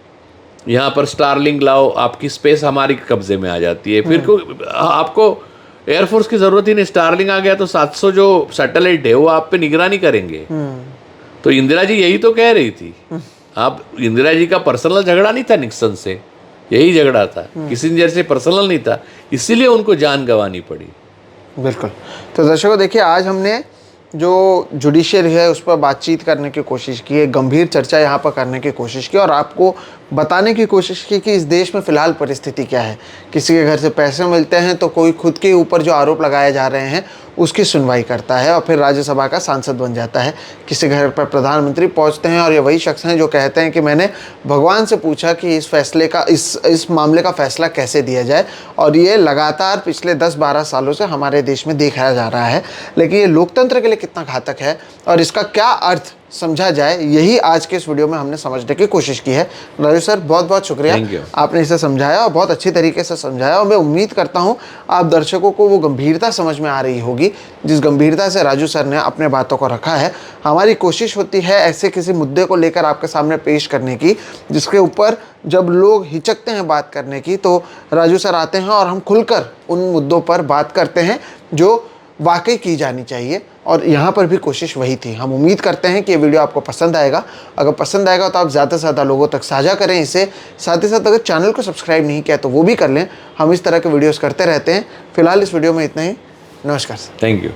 यहाँ पर स्टारलिंक लाओ, आपकी स्पेस हमारी कब्जे में आ जाती है। फिर आपको एयरफोर्स की ज़रूरत ही नहीं, स्टारलिंक आ गया तो 700 जो सैटेलाइट है वो आप पे निगरानी करेंगे। तो इंदिरा जी यही तो कह रही थी। आप इंदिरा जी का पर्सनल झगड़ा नहीं था निक्सन से, यही झगड़ा था, किसिंजर से पर्सनल नहीं था, इसीलिए उनको जान गंवानी पड़ी। बिल्कुल। तो दर्शकों देखिए, आज हमने जो जुडिशरी है उस पर बातचीत करने की कोशिश की है, गंभीर चर्चा यहाँ पर करने की कोशिश की और आपको बताने की कोशिश की कि इस देश में फ़िलहाल परिस्थिति क्या है। किसी के घर से पैसे मिलते हैं तो कोई खुद के ऊपर जो आरोप लगाए जा रहे हैं उसकी सुनवाई करता है और फिर राज्यसभा का सांसद बन जाता है। किसी घर पर प्रधानमंत्री पहुंचते हैं और ये वही शख्स हैं जो कहते हैं कि मैंने भगवान से पूछा कि इस फैसले का इस मामले का फैसला कैसे दिया जाए। और ये लगातार पिछले 10-12 सालों से हमारे देश में देखा जा रहा है। लेकिन ये लोकतंत्र के लिए कितना घातक है और इसका क्या अर्थ समझा जाए, यही आज के इस वीडियो में हमने समझने की कोशिश की है। राजू सर, बहुत बहुत शुक्रिया, आपने इसे समझाया और बहुत अच्छी तरीके से समझाया। और मैं उम्मीद करता हूँ आप दर्शकों को वो गंभीरता समझ में आ रही होगी जिस गंभीरता से राजू सर ने अपने बातों को रखा है। हमारी कोशिश होती है ऐसे किसी मुद्दे को लेकर आपके सामने पेश करने की जिसके ऊपर जब लोग हिचकते हैं बात करने की, तो राजू सर आते हैं और हम खुलकर उन मुद्दों पर बात करते हैं जो वाकई की जानी चाहिए। और यहाँ पर भी कोशिश वही थी। हम उम्मीद करते हैं कि ये वीडियो आपको पसंद आएगा। अगर पसंद आएगा तो आप ज़्यादा से ज़्यादा लोगों तक साझा करें इसे। साथ ही साथ अगर चैनल को सब्सक्राइब नहीं किया तो वो भी कर लें। हम इस तरह के वीडियोस करते रहते हैं। फिलहाल इस वीडियो में इतना ही। नमस्कार सर। Thank you.